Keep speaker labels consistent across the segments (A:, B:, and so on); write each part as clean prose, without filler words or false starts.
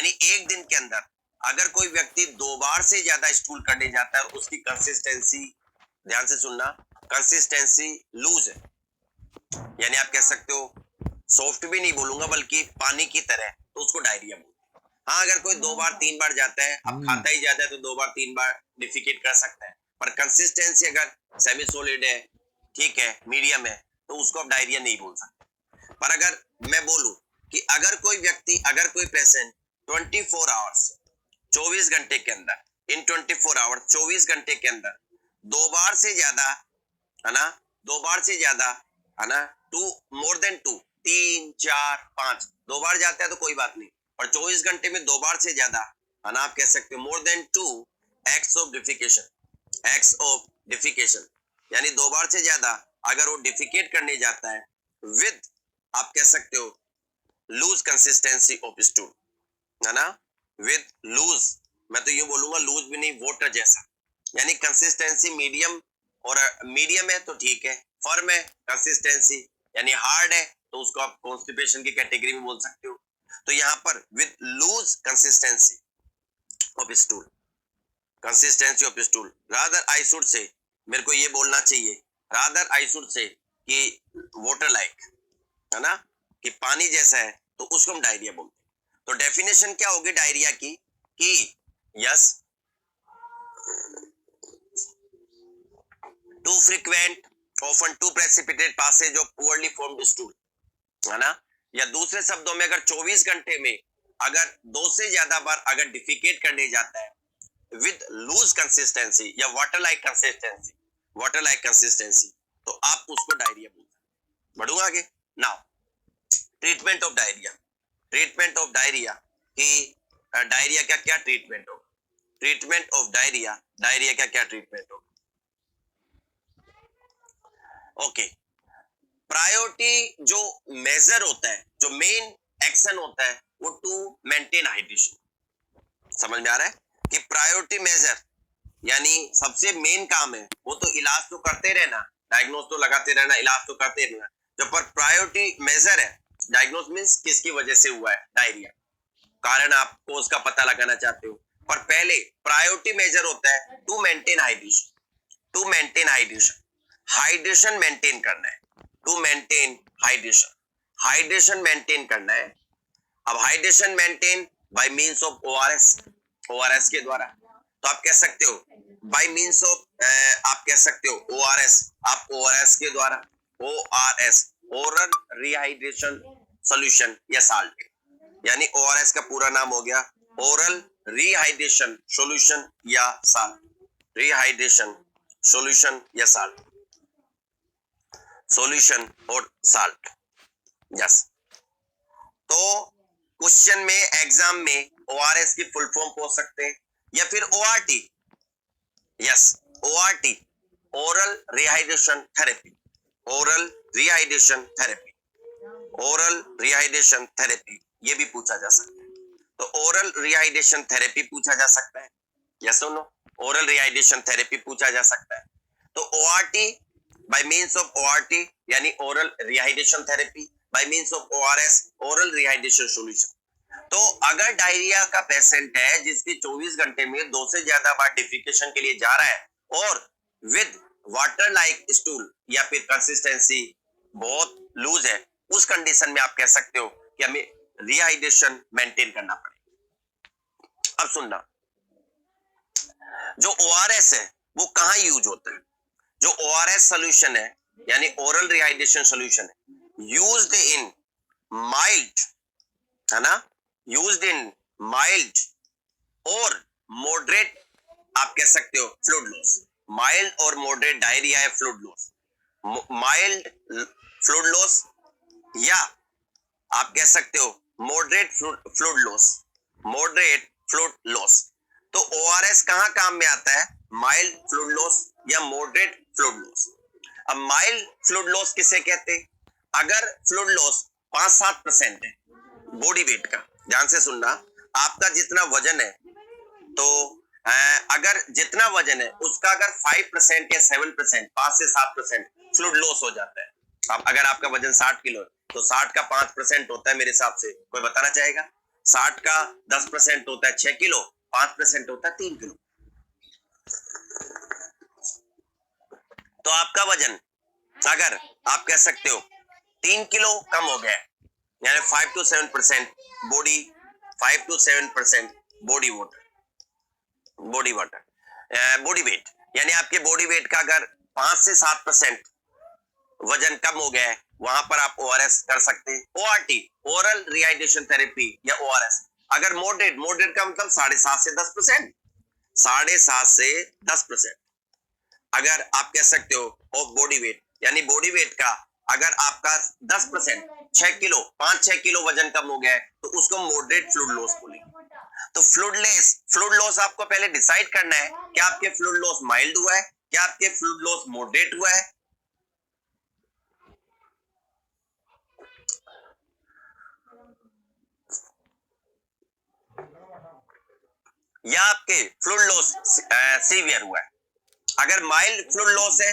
A: यानी एक दिन के अंदर अगर कोई व्यक्ति 2 बार से ज्यादा स्टूल करने जाता है, उसकी कंसिस्टेंसी, ध्यान से सुनना, कंसिस्टेंसी लूज है। यानी आप कह सकते हो, सॉफ्ट भी नहीं बोलूंगा बल्कि पानी की तरह, तो उसको डायरिया बोलते हैं। हाँ, अगर कोई 2 बार 3 बार जाता है, अब खाता ही ज्यादा है तो 2 बार 3 बार डिफिकेट कर सकता है, पर कंसिस्टेंसी अगर सेमी सॉलिड है, ठीक है, मीडियम है, तो उसको आप डायरिया नहीं बोल सकते। पर अगर मैं बोलूं कि अगर कोई व्यक्ति, अगर कोई पेशेंट 24 आवर्स, 24 घंटे के अंदर, इन 24 आवर्स 24 घंटे के अंदर 2 बार से ज्यादा, है ना, 2 बार से ज्यादा, है ना, टू मोर देन 2, 3 4 5, 2 बार जाता है तो कोई बात नहीं, और 24 घंटे में 2 बार से ज्यादा, है ना, आप कह सकते हो more than 2 acts of defecation, acts of defecation, यानी 2 बार से ज्यादा अगर वो डिफिकेट करने जाता है विद, आप कह सकते हो लूज कंसिस्टेंसी ऑफ स्टूल, है ना, विद लूज, मैं तो यूं बोलूंगा लूज भी नहीं, वाटर जैसा, यानी कंसिस्टेंसी मीडियम, और मीडियम है तो ठीक है, फर्म है कंसिस्टेंसी, यानी हार्ड है तो उसको आप कॉन्स्टिपेशन की कैटेगरी में बोल सकते हो। तो यहां पर with loose consistency of stool, consistency of stool, rather I should say, मेरे को ये बोलना चाहिए, रादर आई शुड से कि वाटर लाइक, है ना, कि पानी जैसा है, तो उसको हम डायरिया बोलते हैं। तो डेफिनेशन क्या होगी डायरिया की, कि yes, too frequent, often to precipitate passage of poorly formed stool, है ना, या दूसरे शब्दों में अगर 24 घंटे में अगर 2 से ज्यादा बार अगर डिफिकेट करने जाता है विद लूज कंसिस्टेंसी या water like consistency, water like consistency, तो आप उसको डायरिया बोलते हैं। बढ़ूंगा आगे। Now treatment of diarrhoea, treatment of diarrhoea कि डायरिया का क्या ट्रीटमेंट होगा, ट्रीटमेंट ऑफ डायरिया, डायरिया का क्या ट्रीटमेंट होगा। ओके, प्रायोरिटी जो मेजर होता है, जो मेन एक्शन होता है, वो टू मेंटेन हाइड्रेशन, समझ में आ रहा है कि प्रायोरिटी मेजर यानी सबसे मेन काम है वो तो इलाज तो करते रहना, डायग्नोस तो लगाते रहना, इलाज तो करते रहना, जो पर प्रायोरिटी मेजर है, डायग्नोस मींस किसकी वजह से हुआ है डायरिया, कारण आपको उसका पता लगाना चाहते हो, पर पहले प्रायोरिटी मेजर होता है to maintain hydration, to maintain hydration, hydration maintain करना है, to maintain hydration, hydration maintain करना है। अब hydration maintain by means of ORS, ORS के द्वारा, तो आप कह सकते हो बाय मींस ऑफ, आप कह सकते हो ओआरएस, आप ओआरएस के द्वारा, ओआरएस, ओरल रिहाइड्रेशन सॉल्यूशन या साल्ट, यानी ओआरएस का पूरा नाम हो गया ओरल रिहाइड्रेशन सॉल्यूशन या साल्ट, रिहाइड्रेशन सॉल्यूशन या साल्ट, सॉल्यूशन और साल्ट, यस। तो क्वेश्चन में, एग्जाम में ओआरएस की फुल फॉर्म पूछ सकते हैं, या फिर ORT, yes, ORT, oral rehydration therapy, oral rehydration therapy, oral rehydration therapy, ये भी पूछा जा सकता है। तो ओरल रिहाइड्रेशन थेरेपी पूछा जा सकता है, यस और नो, ओरल रिहाइड्रेशन थेरेपी पूछा जा सकता है। तो ORT by means of ORT यानी oral rehydration therapy, by means of ORS oral rehydration solution. तो अगर डायरिया का पेशेंट है जिसके 24 घंटे में 2 से ज्यादा बार डिफिकेशन के लिए जा रहा है और विद वाटर लाइक स्टूल या फिर कंसिस्टेंसी बहुत लूज है, उस कंडीशन में आप कह सकते हो कि हमें रिहाइड्रेशन मेंटेन करना पड़ेगा। अब सुनना, जो ओआरएस है वो कहां यूज होता है, जो ओआरएस सॉल्यूशन है यानी ओरल रिहाइड्रेशन सॉल्यूशन है, यूज्ड इन माइल्ड, है ना, यूज्ड इन माइल्ड और मॉडरेट, आप कह सकते हो फ्लूइड लॉस, माइल्ड और मॉडरेट डायरिया है fluid loss, mild fluid loss, या आप कह सकते हो moderate fluid loss, moderate fluid loss. तो ओआरएस कहां काम में आता है, माइल्ड फ्लूइड लॉस या मॉडरेट फ्लूइड लॉस। अब माइल्ड फ्लूइड लॉस किसे कहते हैं, अगर फ्लूइड लॉस 5-7% है बॉडी वेट का, ध्यान से सुनना, आपका जितना वजन है, तो अगर जितना वजन है उसका अगर 5% या 7%, 5 से 7% फ्लूइड लॉस हो जाता है। अब अगर आपका वजन 60 किलो है तो 60 का 5% होता है, मेरे हिसाब से कोई बताना चाहेगा, 60 का 10% होता है 6 किलो, 5% होता है 3 किलो। तो आपका वजन अगर आप कह सकते हो 3 किलो कम हो गया, यानी 5 to 7% body, 5 to 7% body weight, यानी आपके बॉडी वेट का अगर 5 से 7% वजन कम हो गया है, वहां पर आप ओआरएस कर सकते हैं। ओआरटी, ओरल रिहाइड्रेशन थेरेपी या ओआरएस। अगर मॉडरेट का मतलब 7.5 से 10%, 7.5 से 10% अगर आप कह सकते हो ऑफ बॉडी वेट, यानी बॉडी वेट का अगर आपका 10% 6 किलो 5-6 किलो वजन कम हो गया है, तो उसको मॉडरेट फ्लूइड लॉस बोलेंगे। तो फ्लूइड लॉस आपको पहले डिसाइड करना है कि आपके फ्लूइड लॉस माइल्ड हुआ है, क्या आपके फ्लूइड लॉस मॉडरेट हुआ है। या आपके फ्लूइड लॉस सीवियर हुआ है। अगर माइल्ड फ्लूइड लॉस है,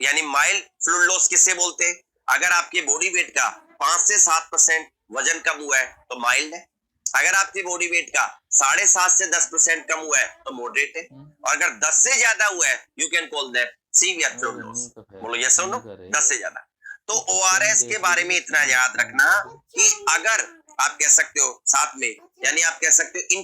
A: यानी माइल्ड फ्लूइड लॉस किसे बोलते हैं, अगर आपके बॉडी वेट का 5 से 7% वजन कम हुआ है तो माइल्ड है। अगर आपके बॉडी वेट का 7.5 से 10% कम हुआ है तो मॉडरेट है। और अगर 10 से ज्यादा हुआ है, you can call that severe fluid loss. बोलो यस और नो, 10 से ज्यादा। तो ओआरएस के बारे में इतना याद रखना कि अगर आप कह सकते हो साथ में, यानी आप कह सकते हो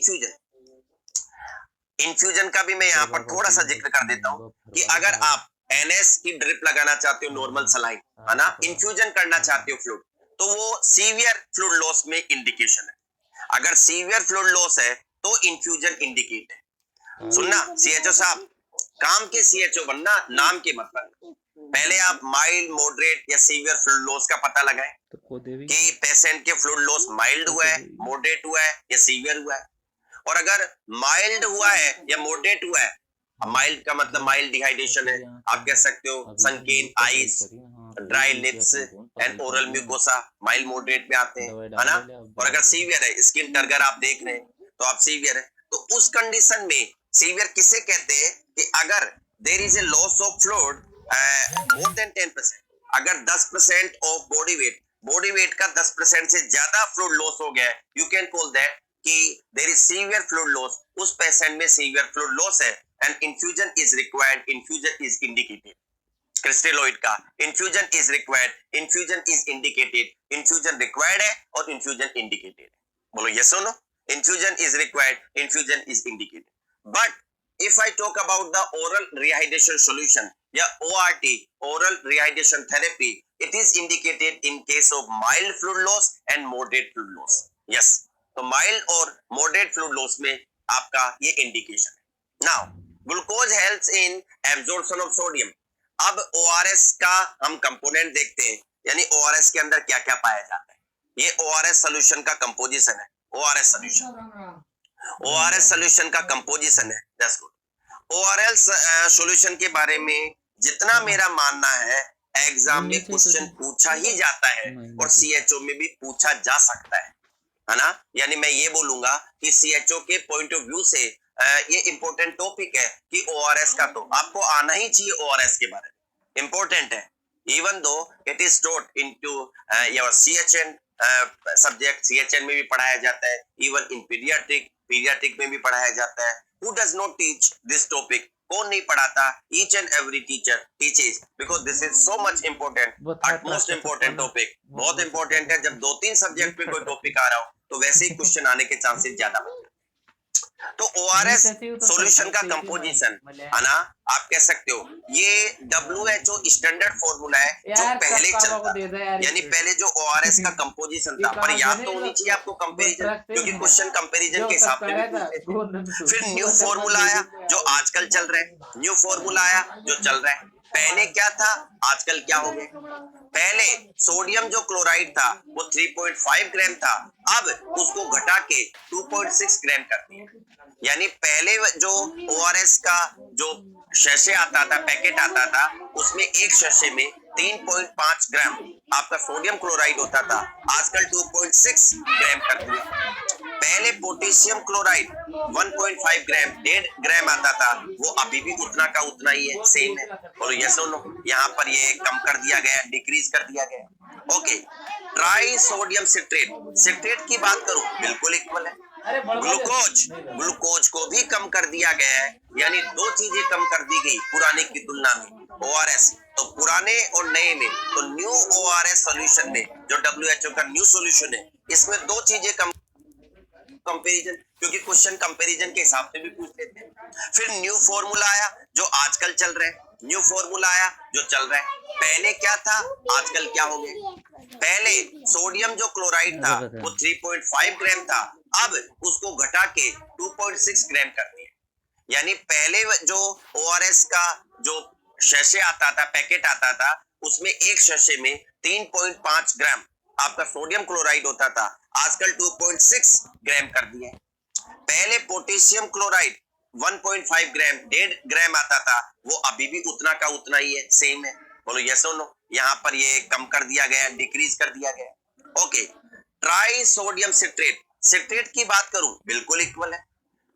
A: इन्फ्यूजन का भी मैं यहाँ पर थोड़ा सा जिक्र कर देता हूँ कि अगर आप एनएस की ड्रिप लगाना चाहते हो, नॉर्मल सलाइन है ना, इन्फ्यूजन करना चाहते हो फ्लूइड, तो वो सीवियर फ्लूइड लॉस में इंडिकेशन है। अगर सीवियर फ्लूइड लॉस है तो इन्फ्यूजन इंडिकेट है। सुनना सीएचओ साहब, काम के सीएचओ बनना, नाम के मतलब। पहले आप माइल्ड, मॉडरेट या सीवियर फ्लूइड लॉस का पता लगाएं कि पेशेंट के फ्लूइड लॉस माइल्ड हुआ है, मॉडरेट हुआ है या सीवियर हुआ है। और अगर माइल्ड हुआ है या मॉडरेट हुआ है, माइल्ड का मतलब माइल्ड डिहाइड्रेशन है, आप कह सकते हो सनकेन eyes, dry lips and oral mucosa mild moderate में आते हैं, है ना। और अगर सीवियर है, स्किन टर्गर आप देख रहे हैं तो आप सीवियर है। तो उस कंडीशन में सीवियर किसे कहते हैं कि अगर there is a loss of fluid more than 10%, अगर 10% ऑफ बॉडी वेट का 10% से ज्यादा फ्लूइड लॉस हो गया है, यू कैन कॉल दैट कि there is severe fluid loss. उस पेशेंट में सीवियर फ्लूइड लॉस है and infusion is required, infusion is indicated. Crystalloid का infusion is required, infusion is indicated, infusion required है और इन्फ्यूजन इंडिकेटेड। बोलो yes और no, infusion is required, infusion is indicated. But if I talk about the oral rehydration solution या ORT, oral rehydration therapy, it is indicated in case of mild fluid loss and moderate fluid loss. Yes, तो mild और moderate fluid loss में आपका ये indication है। Now, glucose helps in absorption of sodium. अब ORS का हम component देखते हैं, यानी ORS के अंदर क्या क्या पाया जाता है। ये ORS सोल्यूशन का कंपोजिशन है। ORS सोल्यूशन का कंपोजिशन है। That's good. ORS सॉल्यूशन के बारे में जितना मेरा मानना है, एग्जाम में क्वेश्चन पूछा ही जाता है और सीएचओ में भी पूछा जा सकता है ना। यानी मैं ये बोलूंगा कि सीएचओ के पॉइंट ऑफ व्यू से ये इंपॉर्टेंट टॉपिक है कि ORS का तो आपको आना ही चाहिए। ORS के बारे में इंपॉर्टेंट है, even though it is taught into your CHN subject. CHN में भी पढ़ाया जाता है, इवन इन पीडियाट्रिक में भी पढ़ाया जाता है। Who does not teach this topic? कौन नहीं पढ़ाता? Each and every teacher teaches because this is so much important, utmost important topic। बहुत important है। जब 2-3 सब्जेक्ट पे कोई टॉपिक आ रहा हो तो वैसे ही क्वेश्चन आने के चांसेस ज्यादा होते हैं। तो ORS सॉल्यूशन का कंपोजिशन है ना, आप कह सकते हो ये WHO स्टैंडर्ड फॉर्मूला है जो पहले चलता, यानी पहले जो ORS का कंपोजिशन था, पर याद तो होनी चाहिए आपको कंपैरिजन, क्योंकि क्वेश्चन कंपैरिजन के हिसाब से भी पूछते थे। फिर न्यू फॉर्मूला आया जो आजकल चल रहा है, न्यू फॉर्मूला आया जो चल रहा है। पहले क्या था, आजकल क्या हो गया। पहले सोडियम जो क्लोराइड था वो 3.5 ग्राम था, अब उसको घटा के 2.6 ग्राम कर दिया। यानी पहले जो ORS का जो शैशे आता था, पैकेट आता था, उसमें एक शैशे में 3.5 ग्राम आपका सोडियम क्लोराइड होता था, आजकल 2.6 ग्राम कर दिया। पहले पोटेशियम क्लोराइड 1.5 ग्राम 1.5 ग्राम आता था, वो अभी भी उतना का उतना ही है, सेम है। और यस और नो, यहाँ पर ये कम कर दिया गया, डिक्रीज कर दिया गया। Okay, try sodium citrate, citrate की बात करूं बिल्कुल इक्वल है। ग्लूकोज, ग्लूकोज को भी कम कर दिया गया है, यानी दो चीजें कम कर दी गई पुराने की तुलना में। ओआरएस, तो पुराने और नए में, तो न्यू ओआरएस सॉल्यूशन में जो डब्ल्यूएचओ का न्यू सॉल्यूशन है, इसमें दो चीजें कम, कंपैरिजन, क्योंकि क्वेश्चन कंपैरिजन के हिसाब से भी पूछ लेते हैं। फिर न्यू फॉर्मूला आया जो आजकल चल रहा है, न्यू फॉर्मूला आया जो चल रहा है। पहले क्या था, आजकल क्या हो गया। पहले सोडियम जो क्लोराइड था वो 3.5 ग्राम था, अब उसको घटा के 2.6 ग्राम कर दिया। यानी पहले जो ओआरएस का जो शैशे आता था, पैकेट आता था, उसमें एक शैशे में 3.5 ग्राम आपका सोडियम क्लोराइड होता था, आजकल 2.6 ग्राम कर दिया। पहले पोटेशियम क्लोराइड 1.5 ग्राम, 1.5 ग्राम आता था, वो अभी भी उतना का उतना ही है, सेम है। बोलो यस और नो। यहाँ पर ये कम कर दिया गया, डिक्रीज कर दिया गया। Okay, try sodium citrate, citrate की बात करूं बिल्कुल इक्वल है।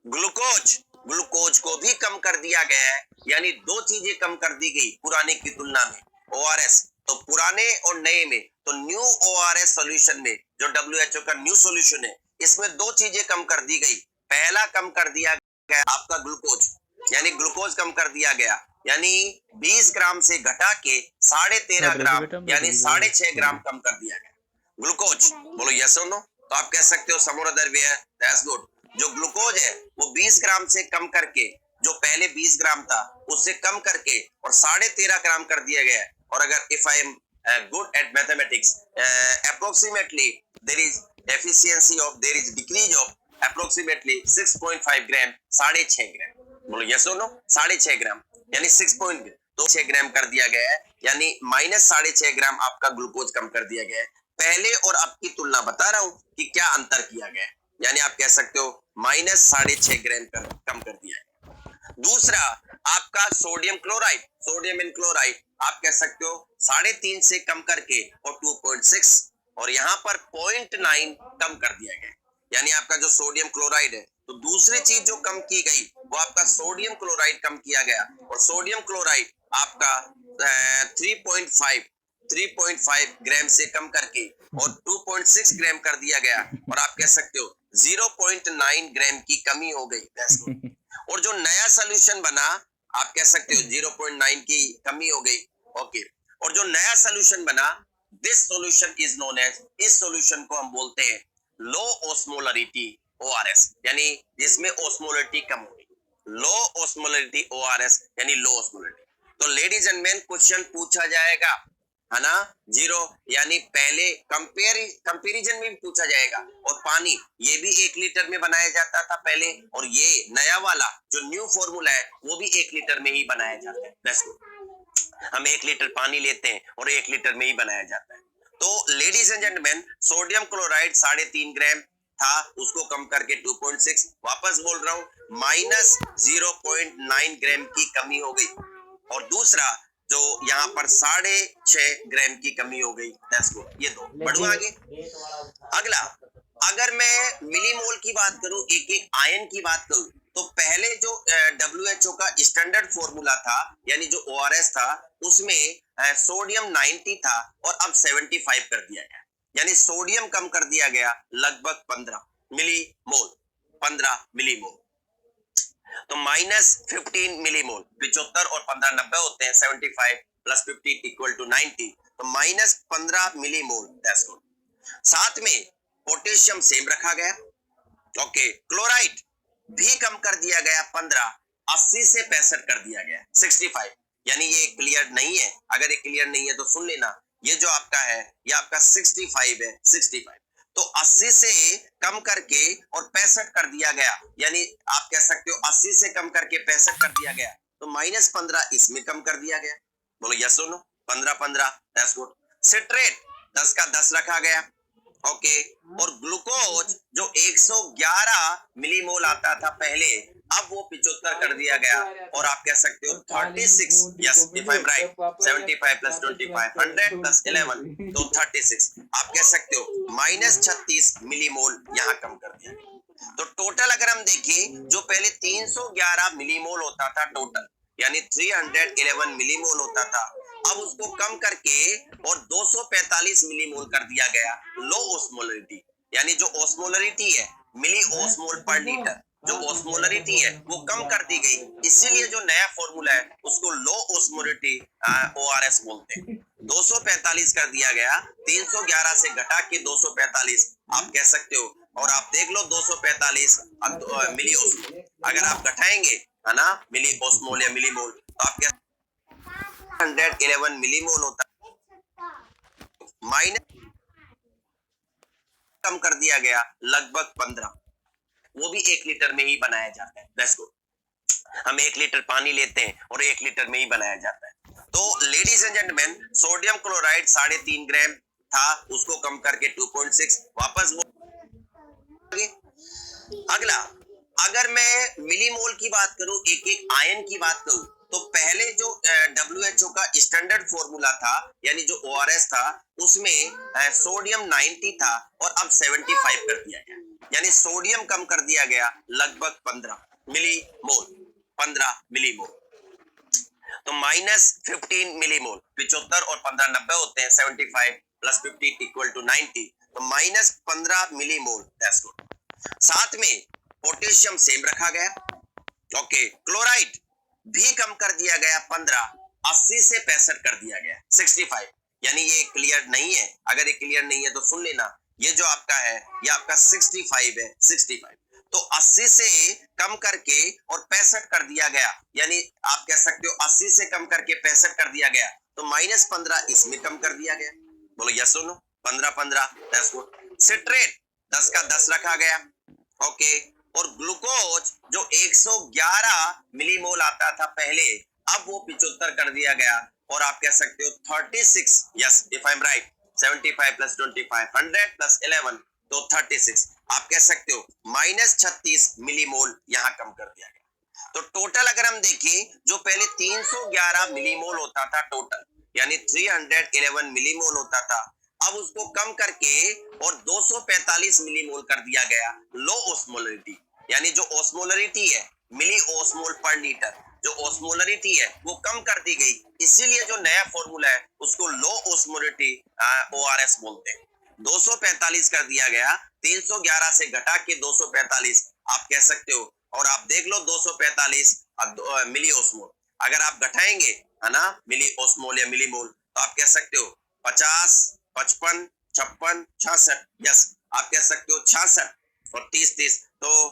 A: ग्लूकोज, ग्लूकोज को भी कम कर दिया गया है, यानी दो चीजें कम कर दी गई पुराने की तुलना में। ओआरएस, तो पुराने और नए में, तो न्यू ओआरएस सॉल्यूशन में जो डब्ल्यूएचओ का न्यू सॉल्यूशन है, इसमें दो चीजें कम कर दी गई। पहला कम कर दिया गया आपका ग्लूकोज, यानी ग्लूकोज कम कर दिया गया, यानी 20 ग्राम से घटा के 13.5 ग्राम, यानी 6.5 ग्राम कम कर दिया गया ग्लूकोज। बोलो यस और नो। तो आप कह सकते हो सम और अदर वे, दैट्स गुड। जो ग्लूकोज है वो 20 ग्राम से कम करके, जो पहले 20 ग्राम था उससे कम करके और 13.5 ग्राम कर दिया गया है। और अगर if I am good at mathematics, approximately there is efficiency of, there is decrease of approximately 6.5 gram, 6.5 gram. बोलो यस और नो। 6.5 ग्राम यानी 6.6 ग्राम कर दिया गया है, यानी माइनस 6.5 ग्राम आपका ग्लूकोज कम कर दिया गया है। पहले और अब की तुलना बता रहा हूं कि क्या अंतर किया गया है, यानी आप कह सकते हो माइनस 6.5 ग्राम कम कर दिया है। दूसरा आपका सोडियम क्लोराइड, सोडियम इन क्लोराइड आप कह सकते हो 3.5 से कम करके और 2.6, और यहाँ पर 0.9 कम कर दिया गया, यानी आपका जो सोडियम क्लोराइड है, तो दूसरी चीज जो कम की गई वो आपका सोडियम क्लोराइड कम किया गया, और सोडियम क्लोराइड आपका 3.5 ग्राम से कम करके और 2.6 ग्राम कर दिया गया, और आप कह सकते हो 0.9 ग्राम की कमी हो गई। और जो नया सोल्यूशन बना, आप कह सकते हो 0.9 की कमी हो गई। ओके, और जो नया सोल्यूशन बना, this solution is known as, इस सॉल्यूशन को हम बोलते हैं लो ऑस्मोलरिटी ओआरएस, यानी जिसमें ऑस्मोलरिटी कम होगी। लो ऑस्मोलरिटी ओआरएस यानी लो ऑस्मोलरिटी। तो लेडीज एंड मेन क्वेश्चन पूछा जाएगा, है ना, जीरो, यानी पहले कंपैरिजन में भी पूछा जाएगा। और पानी ये भी 1 लीटर में बनाया जाता था पहले, और ये नया वाला जो न्यू फॉर्मूला है वो भी 1 लीटर में ही बनाया जाता है। हम 1 लीटर पानी लेते हैं और 1 लीटर में ही बनाया जाता है। तो ladies and gentleman, sodium chloride 3.5 ग्राम था, उसको कम करके 2.6, वापस बोल रहा हूं माइनस 0.9 ग्राम की कमी हो गई। और दूसरा जो यहाँ पर 6.5 ग्राम की कमी हो गई। ये दो बढ़ू आगे। अगला, अगर मैं मिलीमोल की बात करूं, एक एक आयन की बात करूं, तो पहले जो डब्ल्यूएचओ का स्टैंडर्ड फॉर्मूला था, यानी जो ओआरएस था, उसमें सोडियम 90 था और अब 75 कर दिया गया, यानी सोडियम कम कर दिया गया लगभग 15 मिलीमोल, 15 मिलीमोल। तो माइनस 15 मिलीमोल, 75 और 15 90 होते हैं, 75 प्लस 15 इक्वल टू 90, तो माइनस 15 मिलीमोल। That's good. साथ में पोटेशियम सेम रखा गया। ओके, क्लोराइड भी कम कर दिया गया 15, 80 से 65 कर दिया गया 65, यानी ये क्लियर नहीं है। अगर ये क्लियर नहीं है तो सुन लेना, ये जो आपका है ये आपका 65 है, 65। तो 80 से कम करके और 65 कर दिया गया, यानी आप कह सकते हो 80 से कम करके 65 कर दिया गया, तो माइनस 15 इसमें कम कर दिया गया। बोलो यस और नो। 15 15, that's good. सिट्रेट 10 का 10 रखा गया। ओके, और ग्लूकोज जो 111 मिलीमोल आता था पहले, अब वो 75 कर दिया गया, और आप कह सकते हो 36, yes if I M right, 75 plus 25 100 plus 11 तो 36, आप कह सकते हो माइनस 36 मिलीमोल यहाँ कम कर दिया। तो टोटल अगर हम देखें, जो पहले 311 मिलीमोल होता था टोटल, यानी 311 मिलीमोल होता था, अब उसको कम करके और 245 मिलीमोल कर दिया गया लो ओस्मोलरिटी, यानी जो ओस्मोलरिटी है मिली ओस्मोल पर लीटर, जो ओस्मोलरिटी है वो कम कर दी गई, इसीलिए जो नया फॉर्मूला है उसको लो ओस्मोलरिटी ओआरएस बोलते हैं। 245 कर दिया गया, 311 से घटा के 245 आप कह सकते हो, और आप देख लो 245 मिली ओस्मोल, अगर आप घटाएंगे है ना मिली ओस्मोल या मिलीमोल तो आप क्या 111 मिलीमोल होता है, माइनस कम कर दिया गया लगभग 15, वो भी 1 लीटर में ही बनाया जाता है। दैट्स गुड, हम 1 लीटर पानी लेते हैं और 1 लीटर में ही बनाया जाता है। तो ladies and gentleman, sodium chloride 3.5 ग्राम था, उसको कम करके 2.6 वापस अगला, अगर मैं मिलीमोल की बात करूं, एक एक आयन की बात करूं, तो पहले जो WHO का स्टैंडर्ड फॉर्मूला था यानी जो ORS था उसमें सोडियम 90 था और अब 75 कर दिया गया, यानी सोडियम कम कर दिया गया लगभग 15 मिलीमोल, 15 मिलीमोल, तो -15 मिलीमोल, 75 और 15 90 होते हैं, 75 प्लस 50 इक्वल टू 90, तो -15 मिलीमोल। That's good. साथ में पोटेशियम सेम रखा गया, ओके, क्लोराइड भी कम कर दिया गया 15, 80 से 65 कर दिया गया 65, यानी ये क्लियर नहीं है, अगर ये क्लियर नहीं है तो सुन लेना, ये जो आपका है ये आपका 65 है, 65, तो 80 से कम करके और 65 कर दिया गया, यानी आप कह सकते हो 80 से कम करके 65 कर दिया गया, तो -15 इसमें कम कर दिया गया, बोलो यस सुनो, 15 15, दैट्स गुड। सिट्रेट 10 का 10 रखा गया, ओके, और ग्लूकोज जो 111 मिलीमोल आता था पहले, अब वो 75 कर दिया गया, और आप कह सकते हो 36, yes if I M right, 75 plus 25 100 plus 11 तो 36, आप कह सकते हो -36 मिलीमोल यहां कम कर दिया गया। तो टोटल अगर हम देखें, जो पहले 311 मिलीमोल होता था टोटल, यानी 311 मिलीमोल होता था, अब उसको कम करके और 245 मिलीमोल कर दिया गया लो ओस्मोलरिटी, यानी जो ओस्मोलरिटी है मिली ओस्मोल पर लीटर, जो ओस्मोलरिटी है वो कम कर दी गई, इसीलिए जो नया फॉर्मूला है उसको लो ओस्मोलरिटी ORS बोलते हैं। 245 कर दिया गया, 311 से घटा के 245 आप कह सकते हो, और आप देख लो 245 मिली ओस्मोल, अगर आप घटाएंगे है ना मिली ओस्मोल या मिलीमोल तो आप कह सकते हो 50, 55, 56, 66, यस आप कह सकते हो 66 और 30, तो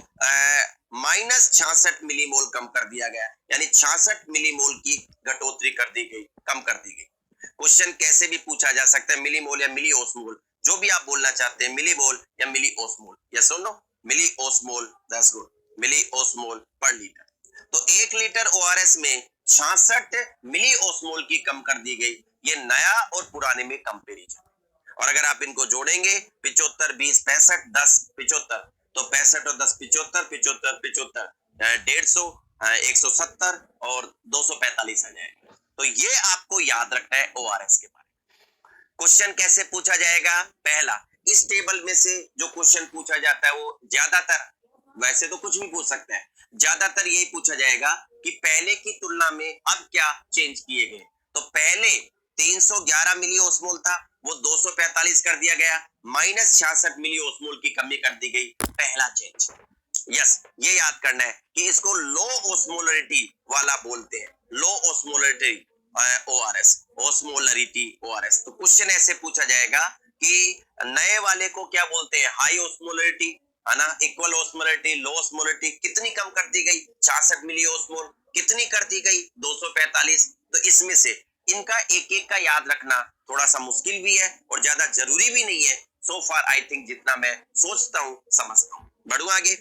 A: -66 मिलीमोल कम कर दिया गया, यानी 66 मिलीमोल की घटोतरी कर दी गई, कम कर दी गई। क्वेश्चन कैसे भी पूछा जा सकता है, मिलीमोल या मिली ओस्मोल, जो भी आप बोलना चाहते हैं, मिलीमोल या मिली ओस्मोल, यस और नो, मिली ओस्मोल, दैट्स गुड, मिली ओस्मोल पर लीटर। तो 1 लीटर ORS में 66 मिली ओस्मोल की कम कर दी गई, ये नया और पुराने में कंपैरिजन। और अगर आप इनको जोड़ेंगे 75 20 65 10 75, तो 65 और 10 75 75 75 150 170 और 245 आ जाएगा। तो ये आपको याद रखना है ORS के बारे में। क्वेश्चन कैसे पूछा जाएगा, पहला, इस टेबल में से जो क्वेश्चन पूछा जाता है वो ज्यादातर, वैसे तो कुछ भी पूछ सकते हैं, ज्यादातर यही पूछा जाएगा कि पहले की तुलना में अब क्या चेंज किए गए। तो पहले 311 मिली ओस्मोल था, वो 245 कर दिया गया, -66 मिली ओस्मोल की कमी कर दी गई, पहला चेंज। यस, ये याद करना है कि इसको लो ओस्मोलरिटी वाला बोलते हैं, लो ओस्मोलरिटी ORS, ओस्मोलरिटी ORS। तो क्वेश्चन ऐसे पूछा जाएगा कि नए वाले को क्या बोलते हैं, हाई ओस्मोलरिटी, है ना, इक्वल ओस्मोलरिटी, लो ओस्मोलरिटी, कितनी कम कर दी गई 66 मिली ओस्मोल, कितनी कर दी गई 245। तो इसमें से इनका एक एक का याद रखना थोड़ा सा मुश्किल भी है और ज्यादा जरूरी भी नहीं है, सो फार आई थिंक जितना मैं सोचता हूं समझता हूं। बढ़ू आगे,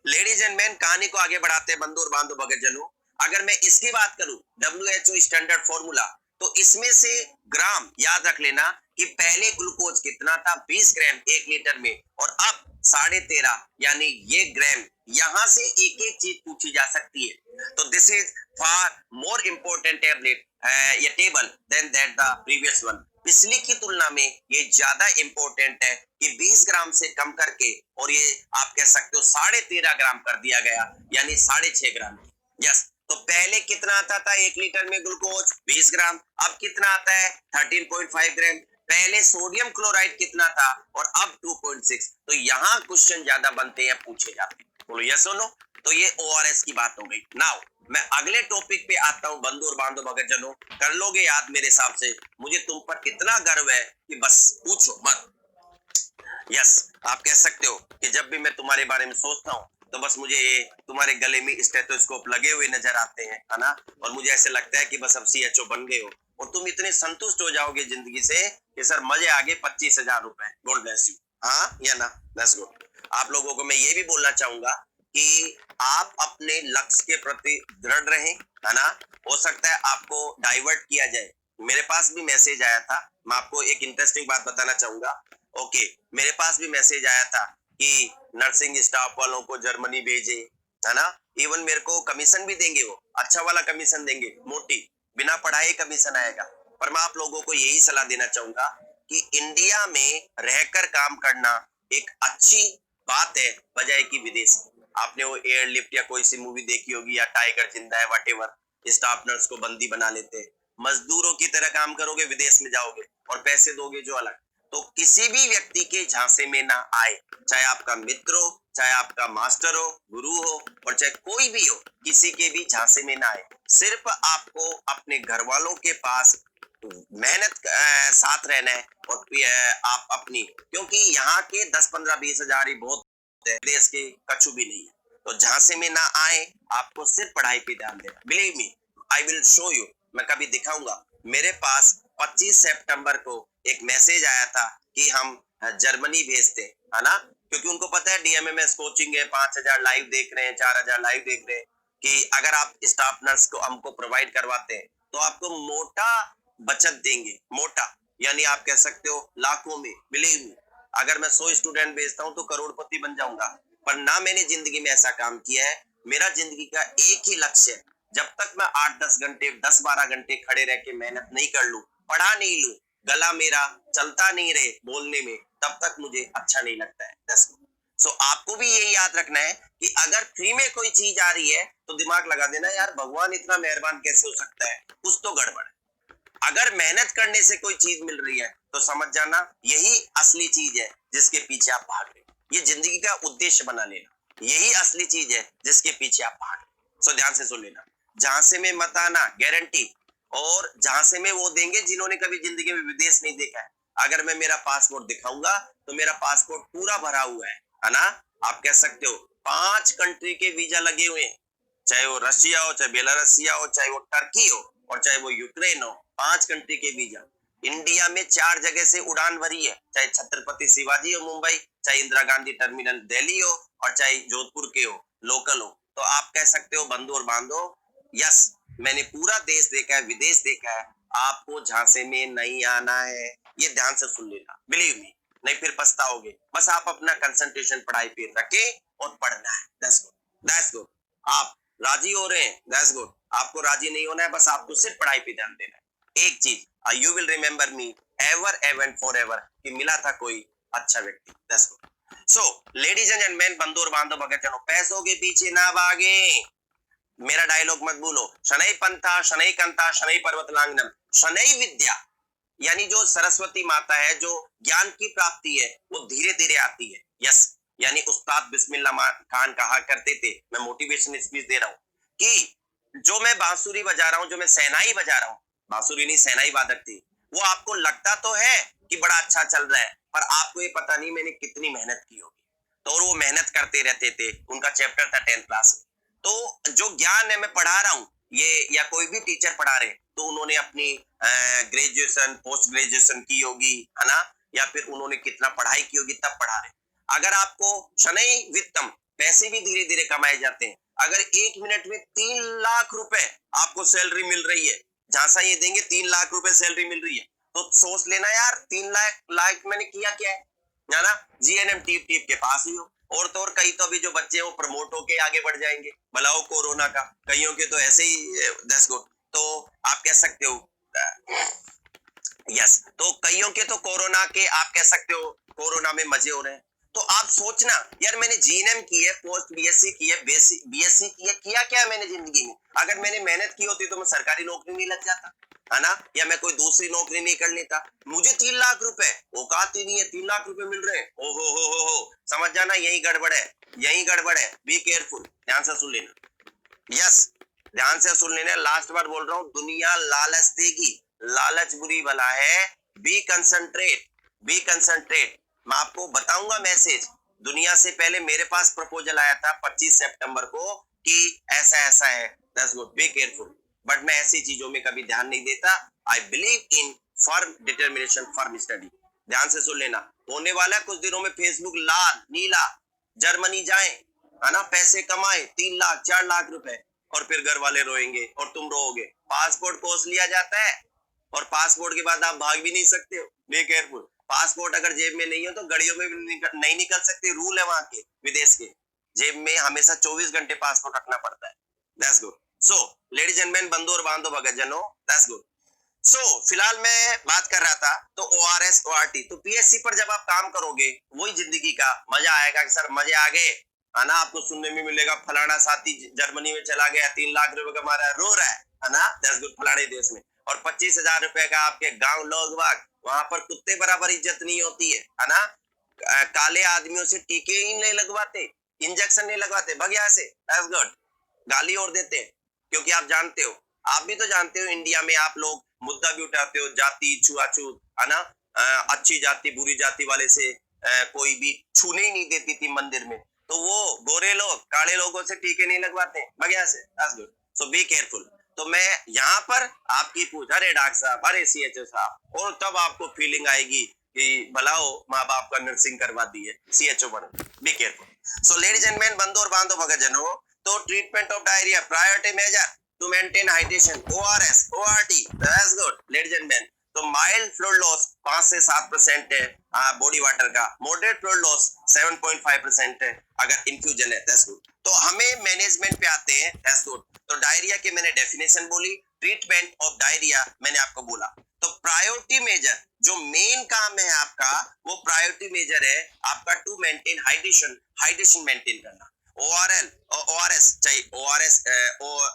A: लेडीज एंड मैन, कहानी को आगे बढ़ाते बंधु और बांधो भगत जनों, अगर मैं इसकी बात करूं WHO स्टैंडर्ड फॉर्मूला, तो इसमें से ग्राम याद रख लेना कि पहले ग्लूकोज कितना था 20 ग्राम 1 लीटर में, और अब 13.5, यानी ये ग्राम, यहां से एक एक चीज पूछी जा सकती है। तो this is far more important tablet ये table then that the previous one, पिछली की तुलना में ये ज्यादा इंपॉर्टेंट है कि 20 ग्राम से कम करके, और ये आप कह सकते हो 13.5 ग्राम कर दिया गया, यानी 6.5 ग्राम। यस, तो पहले कितना आता था 1 लीटर में ग्लूकोज 20 ग्राम, अब कितना आता है 13.5 ग्राम। पहले सोडियम क्लोराइड कितना था और अब 2.6। तो यहाँ क्वेश्चन ज्यादा बनते हैं, पूछे जाते हैं। बोलो यस और नो। तो ये ओआरएस की बात हो गई। नाउ मैं अगले टॉपिक पे आता हूँ। बंधु और बांधव भगतजनों, कर लोगे याद मेरे हिसाब से। मुझे तुम पर इतना गर्व है कि बस पूछो मत। यस, आप कह सकते हो कि जब भी मैं तुम्हारे बारे में सोचता हूँ तो बस मुझे ये तुम्हारे गले में स्टेथोस्कोप लगे हुए नजर आते हैं, है ना। और मुझे ऐसे लगता है कि बस अब सीएचओ बन गए हो और तुम इतने संतुष्ट हो जाओगे जिंदगी से कि सर मजे आ गए, 25,000 रुपए, गॉड ब्लेस यू। हाँ या ना, दैट्स गुड। आप लोगों को मैं ये भी बोलना चाहूंगा कि आप अपने लक्ष्य के प्रति दृढ़ रहें, है ना। हो सकता है आपको डाइवर्ट किया जाए। मेरे पास भी मैसेज आया था, मैं आपको एक इंटरेस्टिंग बात बताना चाहूंगा। ओके, मेरे पास भी मैसेज आया था कि नर्सिंग स्टाफ वालों को जर्मनी भेजे, है ना। इवन मेरे को कमीशन भी देंगे, वो अच्छा वाला कमीशन देंगे, मोटी, बिना पढ़ाए कमीशन आएगा। पर मैं आप लोगों को यही सलाह देना चाहूंगा कि इंडिया में रहकर काम करना एक अच्छी बात है बजाय कि विदेश। आपने वो एयरलिफ्ट या कोई सी मूवी देखी होगी, या टाइगर जिंदा है, व्हाटएवर, स्टाफ नर्स को बंदी बना लेते हैं। मजदूरों की तरह काम करोगे, विदेश में जाओगे और पैसे दोगे जो अलग। तो किसी भी व्यक्ति के झांसे में ना आए, चाहे आपका मित्र हो, चाहे आपका मास्टर हो, गुरु हो, और चाहे कोई भी हो, किसी के भी झांसे में ना आए। सिर्फ आपको अपने घर वालों के पास मेहनत साथ रहना है और आप अपनी, क्योंकि यहाँ के 10-15-20 हजार ही बहुत है, देश के कछु भी नहीं है। तो झांसे में ना आए, आपको सिर्फ पढ़ाई पे ध्यान देना। Believe me, I will show you. मैं कभी दिखाऊंगा। मेरे पास 25 सितंबर को एक मैसेज आया था कि हम जर्मनी भेजते, है ना। क्योंकि उनको पता है डीएमएमएस कोचिंग है, 5,000 लाइव देख रहे हैं, 4,000 लाइव देख रहे हैं, कि अगर आप स्टाफ नर्स को हमको प्रोवाइड करवाते हैं तो आपको मोटा बचत देंगे, मोटा, यानी आप कह सकते हो लाखों में। बिलीव मी, अगर मैं 100 स्टूडेंट भेजता हूं तो करोड़पति बन जाऊंगा। पर ना मैंने जिंदगी में ऐसा काम किया है। मेरा जिंदगी का एक ही लक्ष्य है, जब तक मैं 8-10 घंटे, 10-12 घंटे खड़े रह के मेहनत नहीं कर लूं, पढ़ा नहीं लूं, गला मेरा चलता नहीं रहे बोलने में, तब तक मुझे अच्छा नहीं लगता है। सो आपको भी यही याद रखना है कि अगर फ्री में कोई चीज आ रही है तो दिमाग लगा देना, यार भगवान इतना मेहरबान कैसे हो सकता है, कुछ तो गड़बड़ है। अगर मेहनत करने से कोई चीज मिल रही है तो समझ जाना यही असली चीज है जिसके पीछे आप भाग रहे हो। ये जिंदगी का उद्देश्य बना लेना, यही असली चीज है जिसके पीछे आप भाग रहे हो। सो ध्यान से सुन लेना, जहां से में मत आना, गारंटी। और जहां से में वो देंगे जिन्होंने कभी जिंदगी में विदेश नहीं देखा है। अगर मैं मेरा पासपोर्ट दिखाऊंगा तो मेरा पासपोर्ट पूरा भरा हुआ है ना। आप कह सकते हो 5 कंट्री के वीजा लगे हुए हैं, चाहे वो रशिया हो, चाहे बेलारसिया हो, चाहे वो टर्की हो, और चाहे वो यूक्रेन हो। 5 कंट्री के वीजा। इंडिया में 4 जगह से उड़ान भरी है, चाहे छत्रपति शिवाजी हो मुंबई, चाहे इंदिरा गांधी टर्मिनल दिल्ली हो, और चाहे जोधपुर के हो, लोकल हो। तो आप कह सकते हो बंधु और बांधो, यस, मैंने पूरा देश देखा है, विदेश देखा है। आपको झांसे में नहीं आना है, ये ध्यान से सुन लेना। बिलीव मी, नहीं फिर पछताओगे। बस आप अपना कंसंट्रेशन पढ़ाई पे रखे और पढ़ना है। That's good, that's good. आप राजी हो रहे हैं, दैट्स गुड। आपको राजी नहीं होना है, बस आपको सिर्फ पढ़ाई पे ध्यान देना है। एक चीज, you will remember me ever and for ever, कि मिला था कोई अच्छा व्यक्ति। That's good. So ladies and gentleman, बंधु और बांधव भगतजनों, पैसों के पीछे ना भागे। मेरा डायलॉग मत भूलो, शनै पंथा शनै कंता शनै पर्वत लांगनम, शनै विद्या, यानी जो सरस्वती माता है, जो ज्ञान की प्राप्ति है, वो धीरे धीरे आती है। यस, यानी उस्ताद बिस्मिल्लाह खान कहा करते थे, मैं मोटिवेशन स्पीच दे रहा हूं, कि जो मैं बांसुरी बजा रहा हूं, जो मैं सहनाई बजा रहा हूं, बांसुरी नहीं सहनाई वादक थी, वो आपको लगता तो है कि बड़ा अच्छा चल रहा है, पर आपको ये पता नहीं मैंने कितनी मेहनत की होगी। तो वो मेहनत करते रहते थे। उनका चैप्टर था 10th क्लास। तो जो ज्ञान है मैं पढ़ा रहा हूँ, ये या कोई भी टीचर पढ़ा रहे, तो उन्होंने अपनी ग्रेजुएशन, पोस्ट ग्रेजुएशन की होगी, है ना, या फिर उन्होंने कितना पढ़ाई की होगी तब पढ़ा रहे। अगर आपको शनै वित्तम, पैसे भी धीरे धीरे कमाए जाते हैं। अगर 1 मिनट में 3 लाख रुपए आपको सैलरी मिल रही है, झांसा ये देंगे 3 लाख रुपए सैलरी मिल रही है, तो सोच लेना यार 3 लाख मैंने किया क्या है ना। जीएनएम टीप टीप के पास ही हो। और तो और कई तो अभी जो बच्चे वो प्रमोट होके आगे बढ़ जाएंगे, भलाओ कोरोना का, कईयों के तो ऐसे ही 10 गुट। तो आप कह सकते हो यस, तो कईयों के तो कोरोना के आप कह सकते हो कोरोना में मजे हो रहे हैं। तो आप सोचना यार, मैंने जीएनएम की है, पोस्ट बीएससी की है, बीएससी की है, किया क्या है मैंने जिंदगी में? अगर मैंने मेहनत की होती तो मैं सरकारी नौकरी नहीं लग जाता, है ना, या मैं कोई दूसरी नौकरी नहीं कर लेता। मुझे 3 लाख रुपए औकात ही नहीं है, 3 लाख रुपए मिल रहे हैं, ओ हो, समझ जाना यही गड़बड़ है, यही गड़बड़ है। बी केयरफुल, ध्यान से सुन लेना। यस, ध्यान से सुन लेना, लास्ट बार बोल रहा हूं, दुनिया लालच देगी, लालच बुरी भला है। Be concentrate, be concentrate. मैं आपको बताऊंगा मैसेज। दुनिया से पहले मेरे पास प्रपोजल आया था 25 सितंबर को कि ऐसा ऐसा है, that's good, be careful. But मैं ऐसी चीजों में कभी ध्यान नहीं देता। I believe in firm determination, firm study. ध्यान से सुन लेना, होने वाला कुछ दिनों में फेसबुक लाल नीला, जर्मनी जाए, है ना, पैसे कमाए 3 लाख 4 लाख रुपए, और फिर घर वाले रोएंगे और तुम रोओगे। पासपोर्ट कोस लिया जाता है और पासपोर्ट के बाद आप भाग भी नहीं सकते हो। Be careful. पासपोर्ट अगर जेब में नहीं हो तो गाड़ियों में भी नहीं निकल सकते, रूल है वहां के विदेश के। जेब में हमेशा 24 घंटे पासपोर्ट रखना पड़ता है। That's good. So ladies and man, बंधु और बांधो भगत जनो, दैट्स गुड। सो फिलहाल मैं बात कर रहा था तो ओआरएस ओआरटी, तो पीएससी पर जब आप काम करोगे वही जिंदगी का मजा आएगा कि सर मजे आ गए, है ना। आपको सुनने में मिलेगा फलाना साथी जर्मनी में चला गया, 3 लाख रुपए कमा रहा है, रो रहा है ना, दैट्स गुड, फलाने देश में, और 25,000 रुपए का आपके गांव लोग बाग, वहां पर कुत्ते बराबर इज्जत नहीं होती है ना। काले आदमियों से टीके ही नहीं लगवाते, इंजेक्शन नहीं लगवाते, भग यहाँ से, दैट्स गुड। गाली और देते हैं, क्योंकि आप जानते हो, आप भी तो जानते हो, इंडिया में आप लोग मुद्दा भी उठाते हो, जाति छुआछूत, है ना। अच्छी जाति बुरी जाति वाले से कोई भी छूने ही नहीं देती थी मंदिर में, तो वो गोरे लोग काले लोगों से टीके नहीं लगवाते, भग यहाँ से, that's good. So be careful. तो मैं यहाँ पर आपकी पूछ, अरे डॉक्टर साहब, अरे सीएचओ साहब, और तब आपको फीलिंग आएगी कि भलाओ माँ बाप का नर्सिंग करवा दी है, सीएचओ बनो। Be careful. So ladies and man, बंधु और बांधो भगत जनो, तो treatment of diarrhoea, priority measure to maintain hydration, ORS ORT, that's good ladies and man. तो माइल्ड फ्लूइड लॉस 5 से 7% है बॉडी वाटर का, मॉडरेट फ्लूइड लॉस 7.5% है अगर इन्फ्यूजन है, दैट्स गुड। तो हमें मैनेजमेंट पे आते हैं, दैट्स गुड। तो डायरिया की मैंने डेफिनेशन बोली, ट्रीटमेंट ऑफ डायरिया मैंने आपको बोला। तो प्रायोरिटी मेजर जो मेन काम है आपका, वो प्रायोरिटी मेजर है आपका to maintain hydration, hydration maintain करना। ओआरएल ओआरएस चाहिए, ओआरएस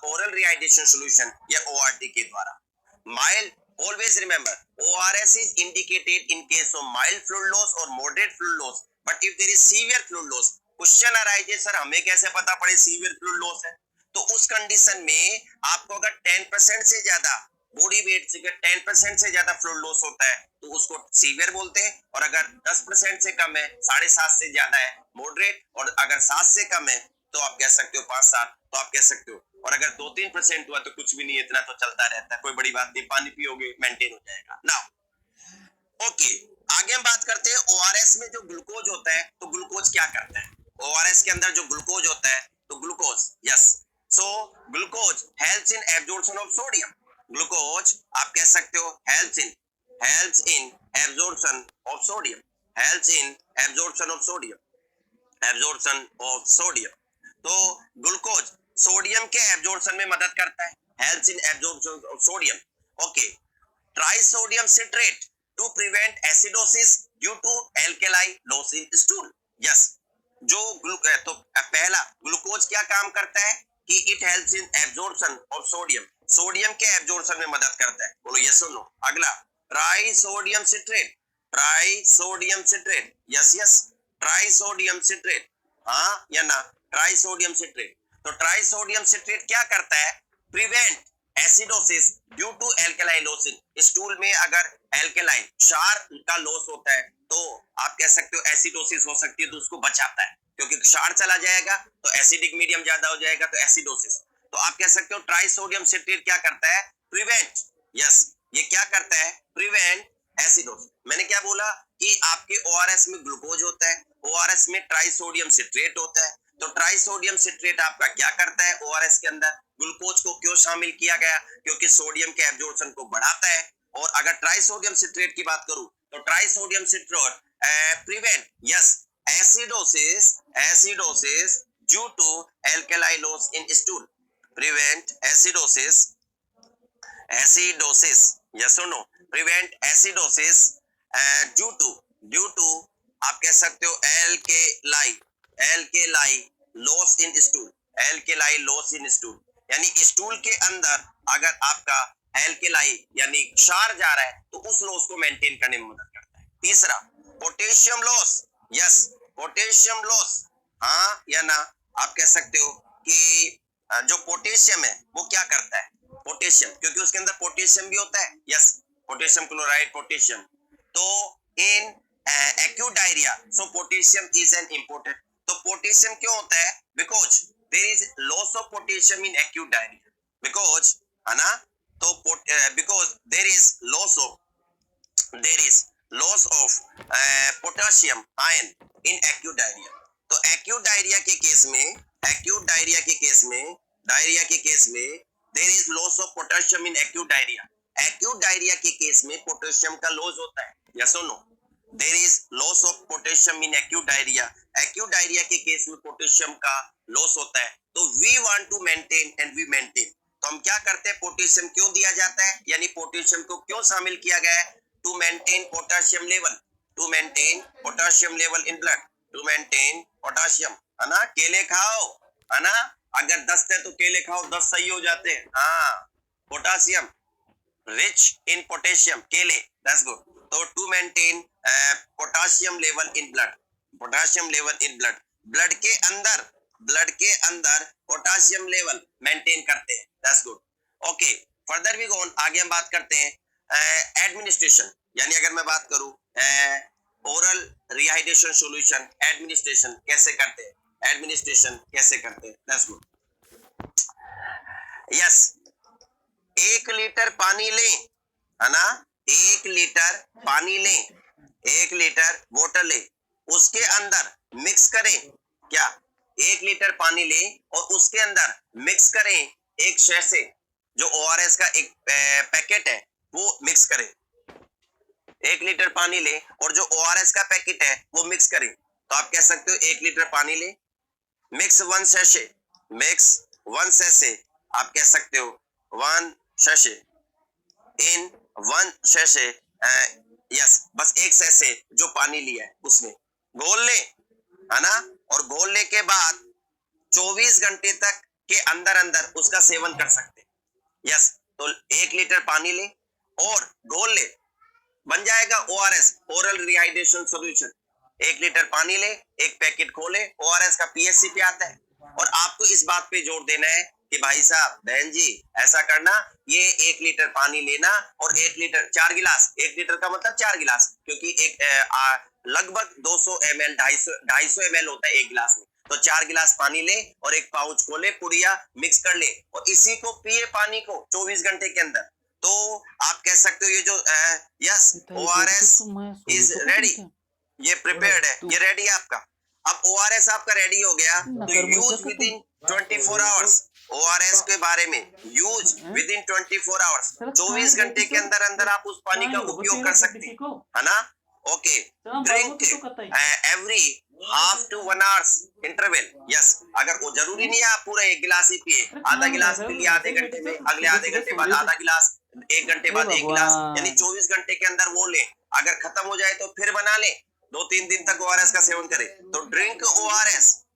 A: ओरल रिहाइड्रेशन सॉल्यूशन या ओआरटी के द्वारा। Mild, always remember ORS is indicated in case of mild fluid loss or moderate fluid loss, but if there is severe fluid loss, question arises sir हमें कैसे पता पड़े severe fluid loss है? तो उस कंडीशन में आपको अगर 10% से ज्यादा बॉडी वेट से 10% से ज्यादा फ्लूइड लॉस होता है तो उसको सीवियर बोलते हैं, और अगर 10% से कम है, 7.5 से ज्यादा है मॉडरेट, और अगर 7 से कम है तो आप कह सकते हो 5-7, तो आप कह सकते हो, और अगर 2-3% हुआ तो कुछ भी नहीं, इतना तो चलता रहता है, कोई बड़ी बात नहीं, पानी पियोगे मेंटेन हो जाएगा। नाउ ओके, आगे हम बात करते हैं ओआरएस में जो ग्लूकोज होता है, तो ग्लूकोज क्या करता है? ओआरएस के अंदर जो ग्लूकोज होता है, तो glucose, yes, so glucose helps in absorption of sodium. Glucose आप कह सकते हो helps in absorption of sodium, helps in absorption of sodium, absorption of sodium. तो ग्लूकोज सोडियम के एब्जॉर्प्शन में मदद करता है, helps in absorption of sodium. Okay, trisodium citrate to prevent acidosis due to alkali loss in stool. Yes, जो तो पहला glucose क्या काम करता है कि it helps in absorption of sodium, sodium के एब्जॉर्प्शन में मदद करता है, बोलो यस और नो। अगला trisodium citrate, trisodium citrate, yes yes, trisodium citrate, हाँ या ना, ट्राइसोडियम सिट्रेट। तो ट्राइसोडियम सिट्रेट क्या करता है? Prevent acidosis due to alkaline loss in stool में, अगर एल्केलाइन क्षार का लॉस होता है तो आप कह सकते हो एसिडोसिस हो सकती है, तो उसको बचाता है, क्योंकि क्षार चला जाएगा तो एसिडिक मीडियम ज्यादा हो जाएगा, तो एसिडोसिस। तो आप कह सकते हो ट्राइसोडियम सिट्रेट क्या करता है? प्रिवेंट, यस, ये क्या करता है? Prevent acidosis. मैंने क्या बोला कि आपके ओआरएस में ग्लूकोज होता है, ओआरएस में ट्राइसोडियम सिट्रेट होता है। तो ट्राइसोडियम सिट्रेट आपका क्या करता है ओआरएस के अंदर? ग्लूकोज को क्यों शामिल किया गया? क्योंकि सोडियम के एब्जॉर्प्शन को बढ़ाता है। और अगर ट्राइसोडियम सिट्रेट की बात करूं तो trisodium citrate prevent, yes, acidosis, acidosis due to alkali loss in stool, prevent acidosis, acidosis, yes और no, prevent acidosis due to आप कह सकते हो alkali loss in stool, alkali loss in stool, यानी स्टूल के अंदर अगर आपका एल्केलाई यानी क्षार जा रहा है तो उस लॉस को मेंटेन करने में मदद करता है। तीसरा potassium loss, yes potassium loss, हाँ या ना। आप कह सकते हो कि जो पोटेशियम है वो क्या करता है, पोटेशियम क्योंकि उसके अंदर पोटेशियम भी होता है, यस पोटेशियम क्लोराइड पोटेशियम, तो इन acute diarrhea so potassium is an important, तो पोटेशियम क्यों होता है, because there is loss of potassium in acute diarrhea, because है ना, तो because there is loss of potassium ion in acute diarrhea, तो acute diarrhea के केस में, acute diarrhea के केस में, डायरिया के केस में there is loss of potassium in acute diarrhea, acute diarrhea के केस में पोटेशियम का लॉस होता है, yes or no, there is loss of potassium in acute diarrhea, acute diarrhea के केस में पोटेशियम का लॉस होता है, तो we want to maintain and we maintain, तो हम क्या करते हैं, पोटेशियम क्यों दिया जाता है, यानी पोटेशियम को क्यों शामिल किया गया है, to maintain potassium level, to maintain potassium level in blood, to maintain potassium, है ना, केले खाओ, है ना, अगर दस्त है तो केले खाओ, दस्त सही हो जाते हैं, हाँ पोटेशियम रिच इन पोटेशियम केले, दैट्स गुड, तो to maintain potassium level in blood, potassium level in blood, blood के अंदर पोटेशियम लेवल मेंटेन करते हैं, that's good, okay further we go on, आगे हम बात करते हैं एडमिनिस्ट्रेशन, यानी अगर मैं बात करूं ओरल रिहाइड्रेशन सॉल्यूशन एडमिनिस्ट्रेशन कैसे करते हैं, एडमिनिस्ट्रेशन कैसे करते हैं, दैट्स गुड, यस 1 लीटर पानी लें, है ना, 1 लीटर पानी लें, 1 लीटर वाटर लें, उसके अंदर मिक्स करें, क्या 1 लीटर पानी लें और उसके अंदर मिक्स करें एक सैशे, जो ओआरएस का एक पैकेट है वो मिक्स करें, 1 लीटर पानी लें और जो ओआरएस का पैकेट है वो मिक्स करें, तो आप कह सकते हो 1 लीटर पानी लें, मिक्स 1 सैशे, मिक्स 1 सैशे, आप कह सकते हो 1 सैशे इन 1 सैशे, यस बस एक सैशे जो पानी लिया है उसमें घोल ले, है ना, और घोलने के बाद 24 घंटे तक के अंदर उसका सेवन कर सकते हैं, यस तो 1 लीटर पानी ले और घोल ले, बन जाएगा ORS oral rehydration solution, 1 litre पानी ले, एक पैकेट खोले, ओआरएस का पीएचसी पे आता है, और आपको इस बात पे जोर देना है कि भाई साहब बहन जी ऐसा करना, ये 1 लीटर पानी लेना और 1 लीटर 4 गिलास, 1 लीटर का मतलब 4 गिलास, क्योंकि एक लगभग 200 ml 250 ml होता है एक गिलास में, तो 4 गिलास पानी ले और एक पाउच खोले, पुड़िया मिक्स कर ले और इसी को पिए पानी को 24 घंटे के अंदर, तो आप कह सकते हो ये जो यस ओआरएस इज रेडी, ये प्रिपेयर्ड है, ये रेडी है आपका, अब ओआरएस आपका रेडी हो गया, तो use with in 24 hours, ORS के बारे में यूज विद इन 24 आवर्स, 24 घंटे के अंदर आप उस पानी का उपयोग कर सकते हैं, है ना, okay drink every half to 1 hours interval, yes अगर वो जरूरी नहीं है आप पूरा 1 गिलास ही पिए, आधा गिलास पी लिया आधे घंटे में, अगले आधे घंटे बाद आधा गिलास, 1 घंटे बाद 1 गिलास, यानी 24 घंटे के अंदर वो ले, अगर खत्म हो जाए तो फिर बना ले, 2-3 दिन तक ओआरएस का सेवन करें, तो ड्रिंक ओआरएस,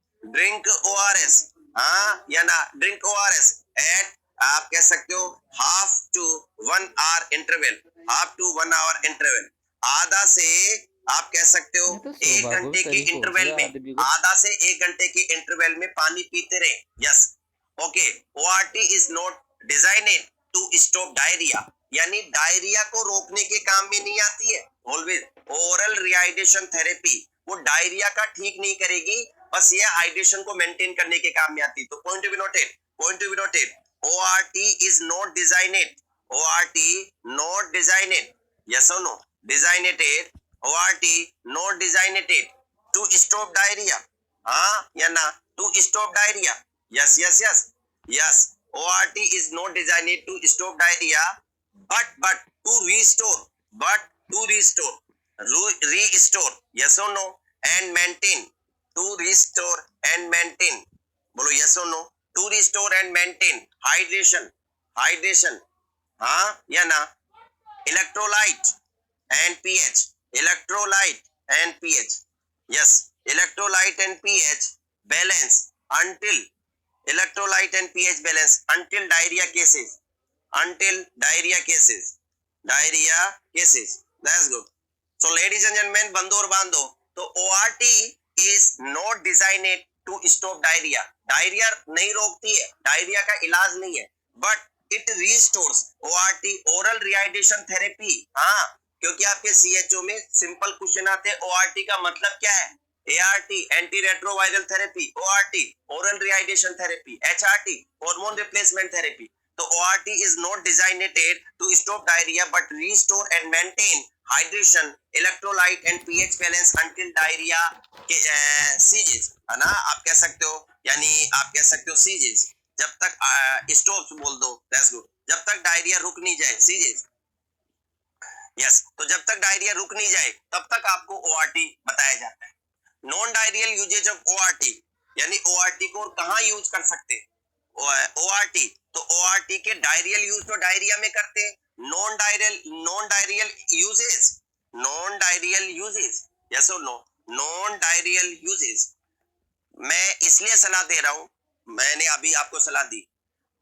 A: हाँ या ना, ड्रिंक ओआरएस एट आप कह सकते हो half to 1 hour interval, half to 1 hour interval, आधा से आप कह सकते हो 1 घंटे के इंटरवल में, आधा से 1 घंटे के इंटरवल में पानी पीते रहे, yes okay ORT is not designed to stop diarrhoea, यानी डायरिया को रोकने के काम में नहीं आती है, ऑलवेज ओरल रिहाइड्रेशन थेरेपी वो डायरिया का ठीक नहीं करेगी, बस ये हाइड्रेशन को मेंटेन करने के काम में आती है, तो point to be noted, ORT is not designed, ORT not designed, yes और no, designated ORT not designated to stop diarrhea, हाँ या ना, to stop diarrhea, yes ORT is not designed to stop diarrhea but to restore yes or no and maintain, to restore and maintain, बोलो yes or no, to restore and maintain hydration, हाँ या ना, electrolyte and pH, Yes, electrolyte and pH balance until electrolyte and pH balance until diarrhea cases. Until diarrhea cases. Diarrhea cases. That's good. So ladies and gentlemen, बंदो और बांधो, तो ORT is not designed to stop diarrhea. Diarrhoea नहीं रोकती है, diarrhoea का इलाज नहीं है, but it restores ORT oral rehydration therapy. हाँ, क्योंकि आपके CHO में सिंपल क्वेश्चन आते हैं, ORT का मतलब क्या है? ART anti retroviral therapy, ORT oral rehydration therapy, HRT hormone replacement therapy. तो ORT is not designed to stop diarrhea but restore and maintain hydration, electrolyte and pH balance until diarrhea ceases, है ना? आप कह सकते हो, यानी आप कह सकते हो ceases, जब तक स्टॉप बोल दो, that's good, जब तक डायरिया रुक नहीं जाए, ceases। यस, तो जब तक डायरिया रुक नहीं जाए तब तक आपको ORT बताया जाता है। Non diarrhoeal uses of ORT, यानी ORT को कहाँ यूज कर सकते हैं? ORT, तो ORT के डायरियल यूज तो डायरिया में करते हैं। Non diarrhoeal uses, non diarrhoeal uses, yes और नो? नॉन डायरियल यूजेस मैं इसलिए सलाह दे रहा हूं, मैंने अभी आपको सलाह दी।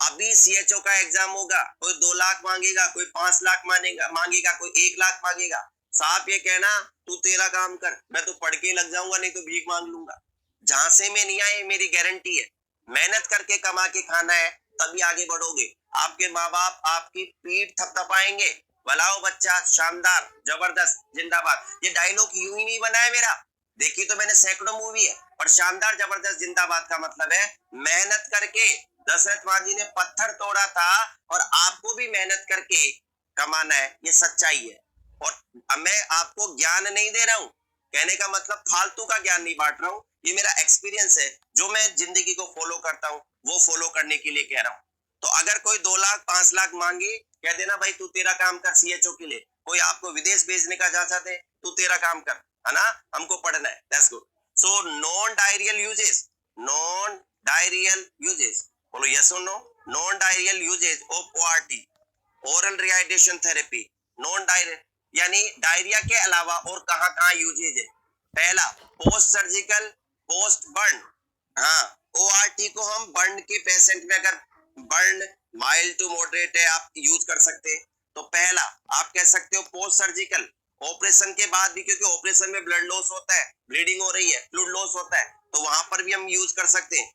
A: अभी CHO का एग्जाम होगा, कोई 2 लाख मांगेगा, कोई 5 लाख मांगेगा, कोई 1 लाख मांगेगा। साहब ये कहना तू तेरा काम कर, मैं तो पढ़ के लग जाऊंगा, नहीं तो भीख मांग लूंगा। जहां से में नहीं आए, मेरी गारंटी है। मेहनत करके कमा के खाना है, तभी आगे बढ़ोगे। आपके माँ बाप आपकी पीठ थपथपाएंगे, भलाओ बच्चा, शानदार, जबरदस्त, जिंदाबाद। ये डायलॉग यूं ही नहीं बना है मेरा, देखी तो मैंने सैकड़ों मूवी है, पर शानदार जबरदस्त जिंदाबाद का मतलब है मेहनत करके। दशरथ मांझी ने पत्थर तोड़ा था, और आपको भी मेहनत करके कमाना है, ये सच्चाई है। और मैं आपको ज्ञान नहीं दे रहा हूं, कहने का मतलब फालतू का ज्ञान नहीं बांट रहा हूं, ये मेरा एक्सपीरियंस है, जो मैं जिंदगी को फॉलो करता हूं, वो फॉलो करने के लिए कह रहा हूं। तो अगर कोई 2 लाख 5 लाख मांगे, कह देना भाई तू तेरा काम कर CHO के लिए। कोई आपको विदेश भेजने का इजाजत है, तू तेरा काम कर, है ना? हमको पढ़ना है, that's good. So non diarrhoeal uses, non diarrhoeal uses, बोलो यस और no? Non diarrhoeal uses of ORT, oral rehydration therapy, non diarrhoeal, यानी डायरिया के अलावा और कहां कहां यूजेज है? पहला, पोस्ट सर्जिकल, पोस्ट बर्न। हाँ, ORT को हम बर्न के पेशेंट में, अगर बर्न माइल्ड टू मॉडरेट है, आप यूज कर सकते हैं। तो पहला आप कह सकते हो पोस्ट सर्जिकल, ऑपरेशन के बाद भी, क्योंकि ऑपरेशन में ब्लड लॉस होता है, ब्लीडिंग हो रही है, फ्लूइड लॉस होता है, तो वहां पर भी हम यूज कर सकते हैं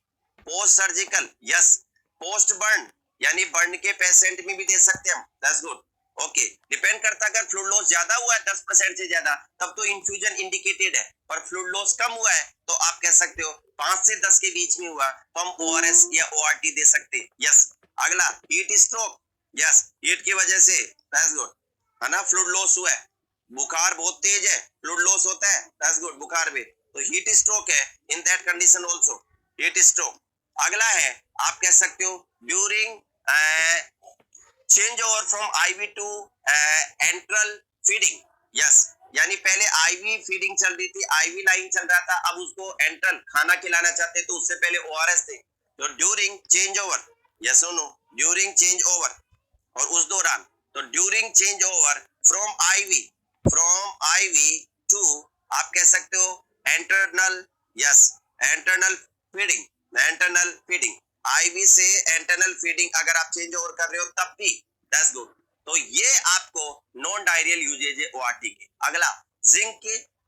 A: post surgical. Yes, post burn, यानी बर्न के पेशेंट में भी दे सकते हैं हम, दैट्स गुड। ओके, डिपेंड करता है, अगर फ्लूइड लॉस ज्यादा हुआ है 10% से ज्यादा, तब तो इन्फ्यूजन इंडिकेटेड है, पर फ्लूइड लॉस कम हुआ है तो आप कह सकते हो 5 से 10 के बीच में हुआ तो हम ORS या ORT दे सकते हैं। यस, अगला हीट स्ट्रोक, यस, हीट की वजह से, दैट्स गुड, है ना? फ्लूइड लॉस हुआ है, बुखार बहुत तेज है, फ्लूइड लॉस होता है, दैट्स गुड, बुखार में तो हीट स्ट्रोक है, in that condition also heat stroke. अगला है, आप कह सकते हो during change over from IV to enteral feeding. Yes, यानी पहले IV फीडिंग चल रही थी, IV लाइन चल रहा था, अब उसको एंट्रल खाना खिलाना चाहते, तो उससे पहले ORS थे। तो ड्यूरिंग चेंज ओवर, यस और नो? ड्यूरिंग चेंज ओवर, और उस दौरान, तो during change over from IV to, आप कह सकते हो enteral, yes, enteral feeding, enteral feeding, IV से एंटरनल फीडिंग अगर आप चेंज ओवर कर रहे हो तब भी, दैट्स गुड। तो ये आपको नॉन डायरियल यूजेज है ORT के। अगला जिंक,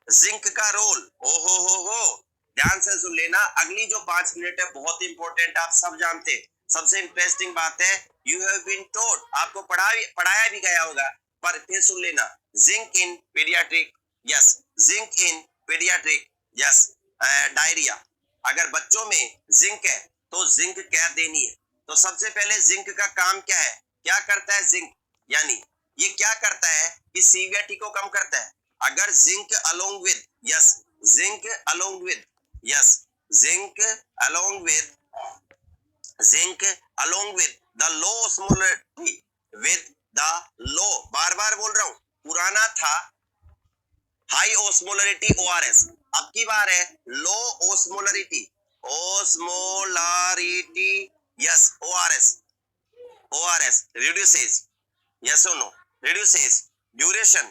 A: जिंक का रोल, हो, ध्यान से सुन लेना, अगली जो 5 मिनट है बहुत इंपॉर्टेंट, आप सब जानते हैं। सबसे इंटरेस्टिंग बात है, यू हैव बीन टोल्ड, आपको पढ़ाया भी गया होगा, पर फिर सुन लेना, zinc in paediatric, yes, zinc in paediatric, yes, diarrhoea. अगर बच्चों में जिंक है तो जिंक क्या देनी है? तो सबसे पहले जिंक का काम क्या है? क्या करता है जिंक? यानी ये क्या करता है कि सीवियरिटी को कम करता है। अगर zinc along with, yes, zinc along with, yes, zinc along with, zinc along with the low osmolarity, with the low, बार बार बोल रहा हूं, पुराना था हाई ऑस्मोलरिटी ORS, अब की बार है लो osmolarity, osmolarity, yes, ORS reduces, yes or no? Reduces duration,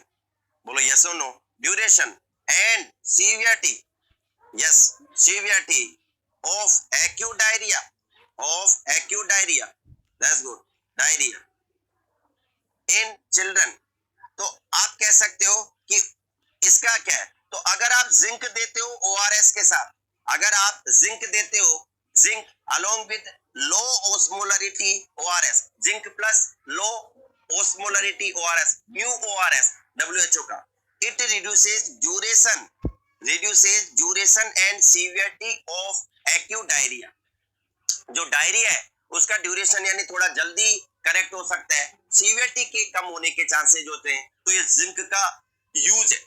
A: बोलो yes or no? Duration and severity, yes, severity of acute diarrhea, that's good, diarrhea in children। तो आप कह सकते हो कि इसका क्या है, तो अगर आप जिंक देते हो ओआरएस के साथ, अगर आप जिंक देते हो, zinc along with low osmolarity ORS, zinc plus low osmolarity ORS, म्यू ओआरएस डब्ल्यूएचओ का, it reduces duration and severity of acute diarrhoea. जो डायरिया है उसका ड्यूरेशन यानी थोड़ा जल्दी करेक्ट हो सकता है, सीवियरिटी के कम होने के चांसेस होते हैं। तो ये जिंक का यूज है।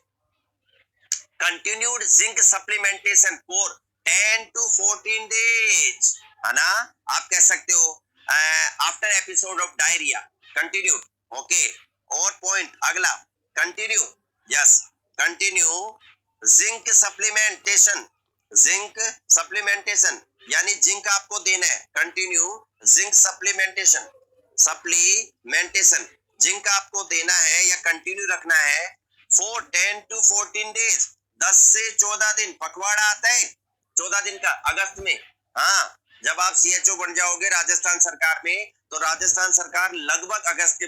A: Continued zinc supplementation for 10 to 14 days, है ना, आप कह सकते हो after episode of diarrhoea, continued. Okay, और पॉइंट अगला, continue, yes, continue zinc supplementation, zinc supplementation यानी जिंक आपको देना है, कंटिन्यू जिंक सप्लीमेंटेशन, जिंक आपको देना है या कंटिन्यू रखना है फॉर 10 to 14 डेज, 10 से 14 दिन। पखवाड़ा आता है 14 दिन का अगस्त में, हाँ, जब आप सीएचओ बन जाओगे राजस्थान सरकार में, तो राजस्थान सरकार लगभग अगस्त के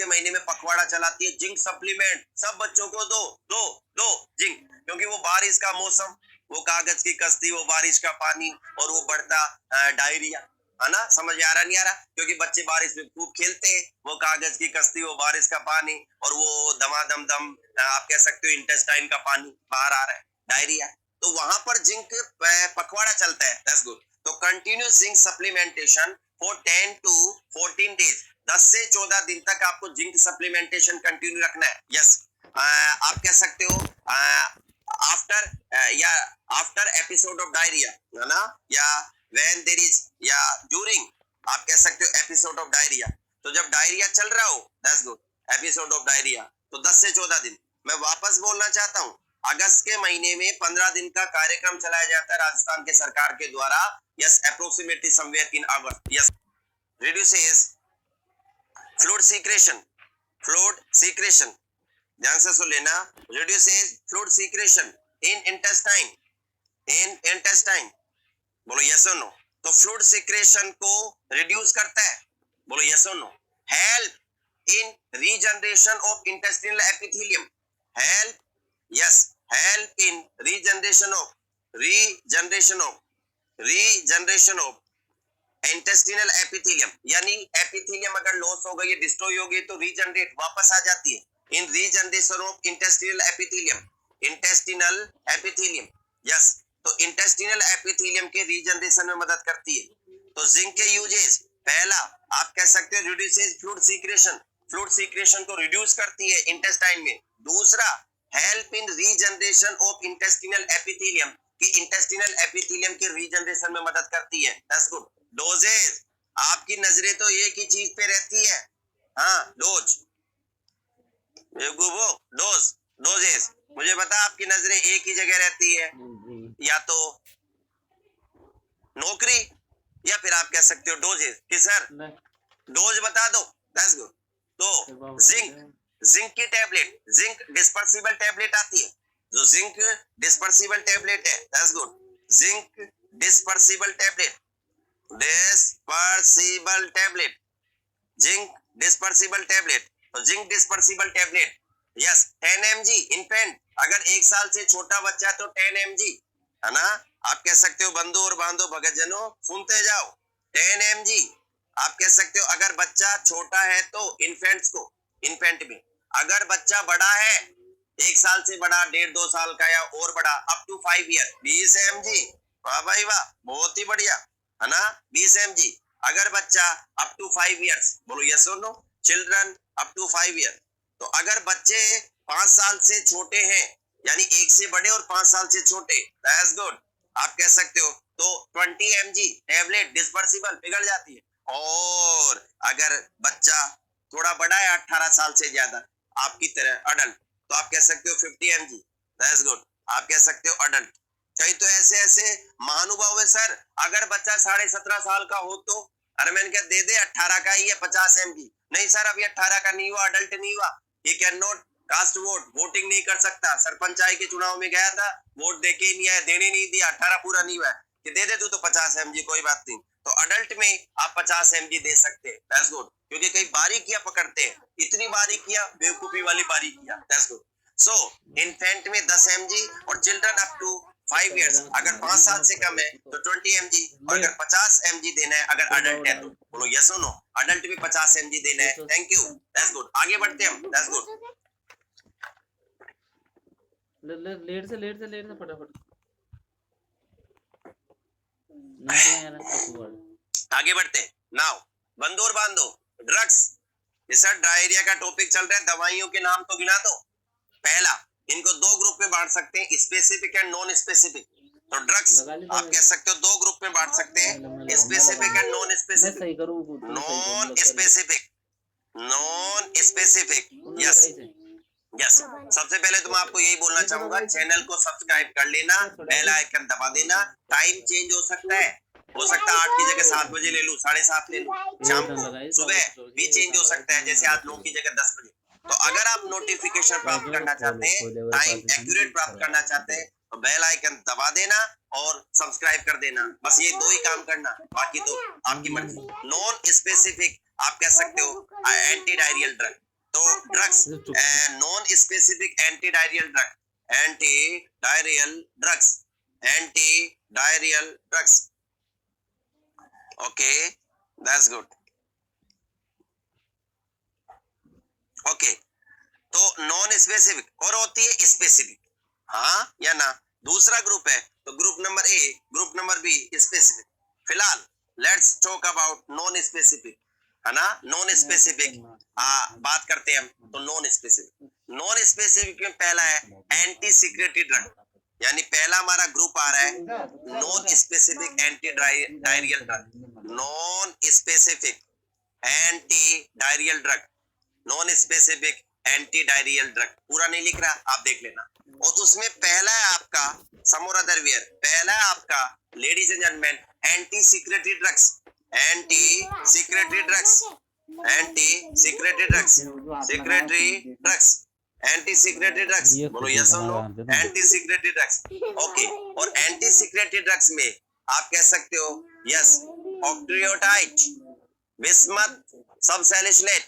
A: महीने में पखवाड़ा चलाती है। जिंक सप्लीमेंट सब बच्चों को दो दो दो जिंक, क्योंकि वो बारिश का मौसम, वो कागज की कश्ती, वो बारिश का पानी और वो बढ़ता डायरिया, है ना, समझ आ रहा नहीं आ रहा, क्योंकि बच्चे बारिश में खूब खेलते हैं, वो कागज की कश्ती, वो बारिश का पानी और वो दमादम दम आप कह सकते हो इंटेस्टाइन का पानी बाहर आ रहा है, डायरिया। तो वहां पर जिंक पखवाड़ा चलता है, दैट्स गुड। तो continuous zinc supplementation for 10 to 14 days, 10 से 14 दिन तक आपको जिंक सप्लीमेंटेशन कंटिन्यू रखना है। यस, आप कह सकते हो आफ्टर एपिसोड ऑफ डायरिया, है ना, या व्हेन देयर इज, या ड्यूरिंग, आप कह सकते हो एपिसोड ऑफ डायरिया। तो जब डायरिया चल रहा हो, that's good, episode of diarrhoea, तो 10 से 14 दिन। मैं वापस बोलना चाहता हूं, अगस्त के महीने में 15 दिन का कार्यक्रम चलाया जाता है राजस्थान के सरकार के द्वारा। Yes, approximately somewhere in August. Yes, reduces fluid secretion, ध्यान से सुन लेना, reduces fluid secretion in intestine, बोलो यस और नो। तो फ्लूइड सीक्रेशन को रिड्यूस करता है, बोलो यस और no. Help in regeneration of intestinal epithelium, help, yes, help in regeneration of intestinal epithelium, यानी एपिथेलियम अगर लॉस हो गई, डिस्ट्रॉय हो गई, तो रीजनरेट वापस आ जाती है। In regeneration of intestinal epithelium, yes, तो इंटेस्टिनल एपिथेलियम के रीजनरेशन में मदद करती है। तो जिंक के यूजेस, पहला आप कह सकते हो रिड्यूसेस फ्लूइड सीक्रेशन को रिड्यूस करती है इंटेस्टाइन में। दूसरा, help in regeneration of intestinal epithelium, कि इंटेस्टिनल एपिथेलियम के रीजनरेशन में मदद करती है, दैट्स गुड। डोजेज, आपकी नजरें तो एक ही चीज पे रहती है, हाँ, डोजेस, मुझे पता आपकी नजरें एक ही जगह रहती है, या तो नौकरी या फिर आप कह सकते हो डोजेस, कि सर डोज बता दो, दैट्स गुड। तो जिंक की टैबलेट, जिंक डिस्पर्सिबल टैबलेट आती है, जो जिंक डिस्पर्सिबल टैबलेट है, that's good, zinc dispersible tablet, zinc dispersible tablet, तो zinc dispersible tablet, yes, 10 mg infant, अगर 1 साल से छोटा बच्चा तो 10 mg, है ना, आप कह सकते हो बंधु और बांधो भगत जनो सुनते जाओ, 10 mg, आप कह सकते हो अगर बच्चा छोटा है तो इन्फेंट में, अगर बच्चा बड़ा है 1 साल से बड़ा, 1.5-2 साल का या और बड़ा, अप टू 5 ईयर, 20 mg, वाह भाई वाह, बहुत ही बढ़िया, है ना, 20 mg। अगर बच्चा अप टू 5 ईयर्स, बोलो यस और no, children up to 5 year. तो अगर बच्चे 5 साल से छोटे हैं, यानी 1 से बड़े और 5 साल से छोटे, दैट्स गुड, आप कह सकते हो, तो 20 mg टैबलेट डिस्पर्सिबल पिघल जाती है। और अगर बच्चा थोड़ा बड़ा है 18 साल से ज्यादा, आपकी तरह अडल्ट, तो आप कह सकते हो 50 mg, दैट्स गुड, आप कह सकते हो अडल्ट। कई तो ऐसे महानुभाव है, सर अगर बच्चा 17.5 साल का हो तो, अरे मैंने क्या दे 18 का ही है 50 mg, नहीं सर अभी 18 का नहीं हुआ, अडल्ट नहीं हुआ, he can not cast vote, voting नहीं कर सकता। सरपंचाई के चुनाव में गया था, वोट देके ही नहीं आया, देने नहीं दिया, 18 पूरा नहीं हुआ कि दे दे तू तो 50 mg, कोई बात नहीं। तो अडल्ट में आप 50 mg दे सकते हैं, दैट्स गुड। क्योंकि कई बारीकियां पकड़ते हैं, इतनी बारीकियां, बेवकूफी वाली बारीकियां, दैट्स गुड। सो इन्फेंट में 10 mg और चिल्ड्रन अप टू 5 years अगर 5 साल से कम है तो 20 mg, और अगर 50 mg देना है अगर अडल्ट है तो। बोलो यस और नो, अडल्ट में 50 mg देना है। Thank you, that's good. आगे बढ़ते हैं हम, दैट्स गुड।
B: लेट से फटाफट
A: आगे बढ़ते हैं। नाउ बंदो और बांधो, ड्रग्स। जैसा डायरिया का टॉपिक चल रहा है, दवाइयों के नाम तो गिना दो। पहला, इनको दो ग्रुप में बांट सकते हैं, स्पेसिफिक एंड नॉन स्पेसिफिक। तो ड्रग्स आप कह सकते हो दो ग्रुप में बांट सकते हैं, specific and non specific. Non specific, non specific, yes yes. सबसे पहले तो मैं आपको यही बोलना चाहूंगा, चैनल को सब्सक्राइब कर लेना, बेल आइकन दबा देना। टाइम चेंज हो सकता है 8 की जगह 7 बजे ले लूं, 7:30 ले लूं, शाम को सुबह भी चेंज हो सकता है, जैसे आज 9 की जगह 10 बजे। तो अगर आप नोटिफिकेशन प्राप्त करना चाहते हैं, टाइम एक्यूरेट प्राप्त करना चाहते हैं, तो बेल आइकन दबा देना और सब्सक्राइब कर देना। बस ये दो ही काम करना, बाकी तो आपकी मर्जी। नॉन स्पेसिफिक आप कह सकते हो एंटी डायरियल ड्रग। तो drugs, non specific anti diarrhoeal drug, anti diarrhoeal drugs, anti diarrhoeal drugs. Okay, that's good. Okay, तो नॉन स्पेसिफिक और होती है स्पेसिफिक, हाँ या ना। दूसरा ग्रुप है तो group number A, group number B specific. फिलहाल let's talk about non specific, है ना। नॉन स्पेसिफिक बात करते हैं हम। तो नॉन स्पेसिफिक में पहला है एंटी सिक्रेटरी ड्रग, यानी पहला हमारा ग्रुप आ रहा है non specific anti diarrhoeal drug. Non specific anti diarrhoeal drug, non specific anti diarrhoeal drug. पूरा नहीं लिख रहा, आप देख लेना। और उसमें पहला है आपका समोरादरवियर, पहला है आपका ladies and gentleman anti secretory drugs, anti secretory drugs, anti secretory drugs, secretory drugs, anti secretory drugs. बोलो यस और no, anti secretory drugs. Okay, और एंटी सिक्रेटरी ड्रग्स में आप कह सकते हो यस ऑक्ट्रियोटाइड, बिस्मथ, सबसैलिसिलेट।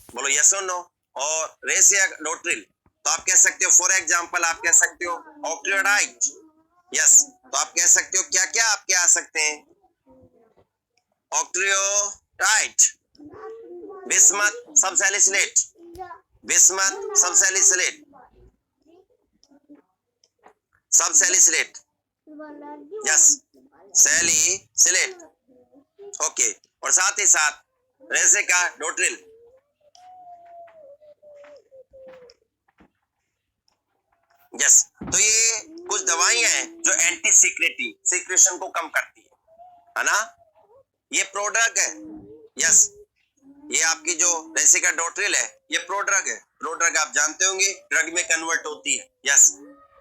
A: बोलो यस और नो, और रेसियाडोट्रिल। तो आप कह सकते हो फॉर एग्जांपल आप कह सकते हो ऑक्ट्रियोटाइड, यस। तो आप कह सकते हो क्या क्या आपके आ सकते हैं, octreotide, bismuth, subsalicylate, bismuth, subsalicylate, subsalicylate, yes, salicylate. Okay, और साथ ही साथ रेसियाडोट्रिल। यस, तो ये कुछ दवाइयां हैं जो एंटी सिक्रेशन को कम करती है ना। ये प्रोड्रग है, यस। ये आपकी जो रेसियाडोट्रिल है ये प्रोड्रग है। प्रोड्रग आप जानते होंगे ड्रग में कन्वर्ट होती है, यस।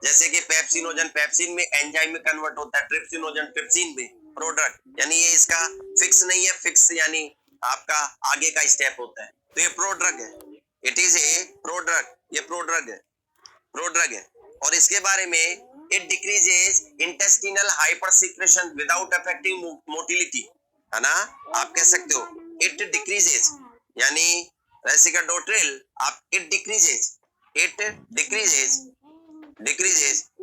A: जैसे कि पेप्सिनोजन पेप्सिन में, एंजाइम में कन्वर्ट होता है, ट्रिप्सिनोजन ट्रिप्सिन में। प्रोड्रग यानी ये इसका फिक्स नहीं है, फिक्स यानी आपका आगे का स्टेप होता है। तो ये प्रोड्रग है, इट इज ए प्रोड्रग, ये प्रोड्रग है, प्रोड्रग है। और इसके बारे में it decreases intestinal hyper secretion without affecting motility, है ना। आप कह सकते हो इट डिक्रीजेस, यानी रेसियाडोट्रिल आप it decreases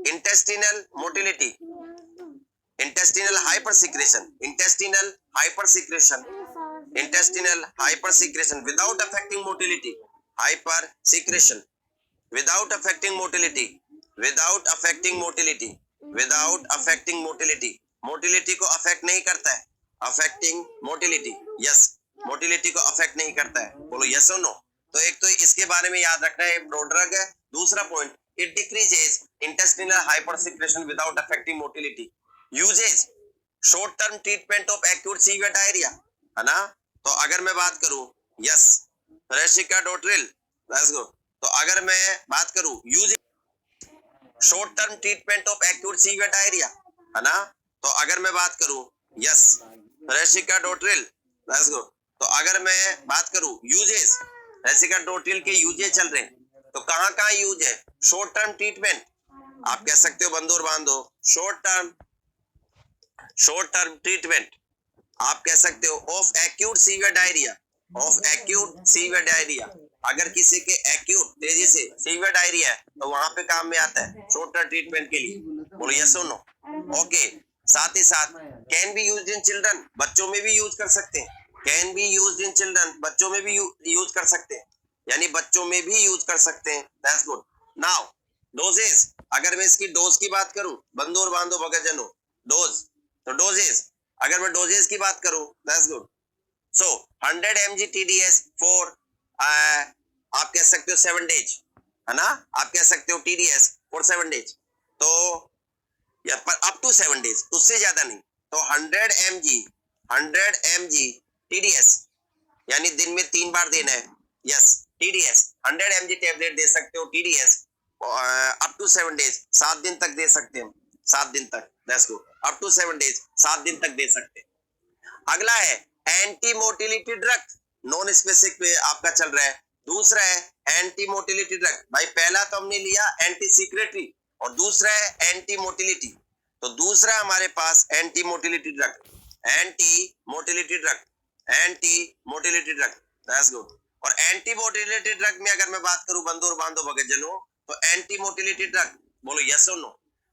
A: intestinal motility, intestinal hyper secretion, intestinal hyper secretion, intestinal hyper secretion without affecting motility, hyper secretion without affecting motility, without affecting motility, without affecting motility. Motility को affect नहीं करता है, affecting motility, yes, motility को affect नहीं करता है। बोलो yes और नो। तो एक तो इसके बारे में याद रखना है, प्रोड्रग है। दूसरा point, it decreases intestinal hyper secretion without affecting motility. Uses short term treatment of acute severe diarrhoea, है ना। तो अगर मैं बात करूं, यस, रेसियाडोट्रिल, लेट्स गो। तो अगर मैं बात करूं use short term treatment of acute severe diarrhoea, है ना। तो अगर मैं बात करूं, यस, रेसियाडोट्रिल, लेट्स गो। तो अगर मैं बात करूं यूजेस, रेसियाडोट्रिल के यूजेस चल रहे हैं, तो कहां कहां यूज है? शॉर्ट टर्म ट्रीटमेंट, आप कह सकते हो बंदो और बांधो, शॉर्ट टर्म ट्रीटमेंट आप कह सकते हो of acute severe diarrhoea, of acute severe diarrhoea. अगर किसी के एक्यूट तेजी से सीवियर डायरिया है तो वहां पे काम में आता है शॉर्ट टर्म ट्रीटमेंट के लिए। बोलो यस और नो? ओके। साथ ही साथ can be used in children, बच्चों में भी यूज कर सकते हैं। Can be used in children, बच्चों में भी यूज कर सकते हैं, यानी बच्चों में भी यूज कर सकते हैं। That's good. नाउ डोजेस, अगर मैं इसकी डोज की बात करूं, बंदो और बांधो भगतजनों, डोज, तो डोजेस अगर मैं डोजेस की बात करूं, that's good. So 100 mg TDS for आप कह सकते हो 7 डेज, है ना, आप कह सकते हो TDS फॉर 7 डेज, तो या पर अप टू 7 डेज, उससे ज्यादा नहीं। तो 100 mg TDS यानी दिन में 3 बार देना है। यस, TDS 100 mg टेबलेट दे सकते हो TDS अप टू 7 डेज, 7 दिन तक दे सकते हैं, 7 दिन तक। That's good. Up to 7 days, 7 दिन तक दे सकते हैं। अगला है anti motility drug, non specific पे आपका चल रहा है। दूसरा है एंटी मोटिलिटी ड्रग। भाई पहला तो हमने लिया एंटी सीक्रेटरी और दूसरा है एंटी मोटिलिटी। तो दूसरा हमारे पास anti motility drug, anti motility drug, anti motility drug. That's good. और एंटी मोटिलिटी ड्रग में अगर मैं बात करूं बंदो और बांधो भगतजनों, तो एंटी मोटिलिटी ड्रग, बोलो यस और नो?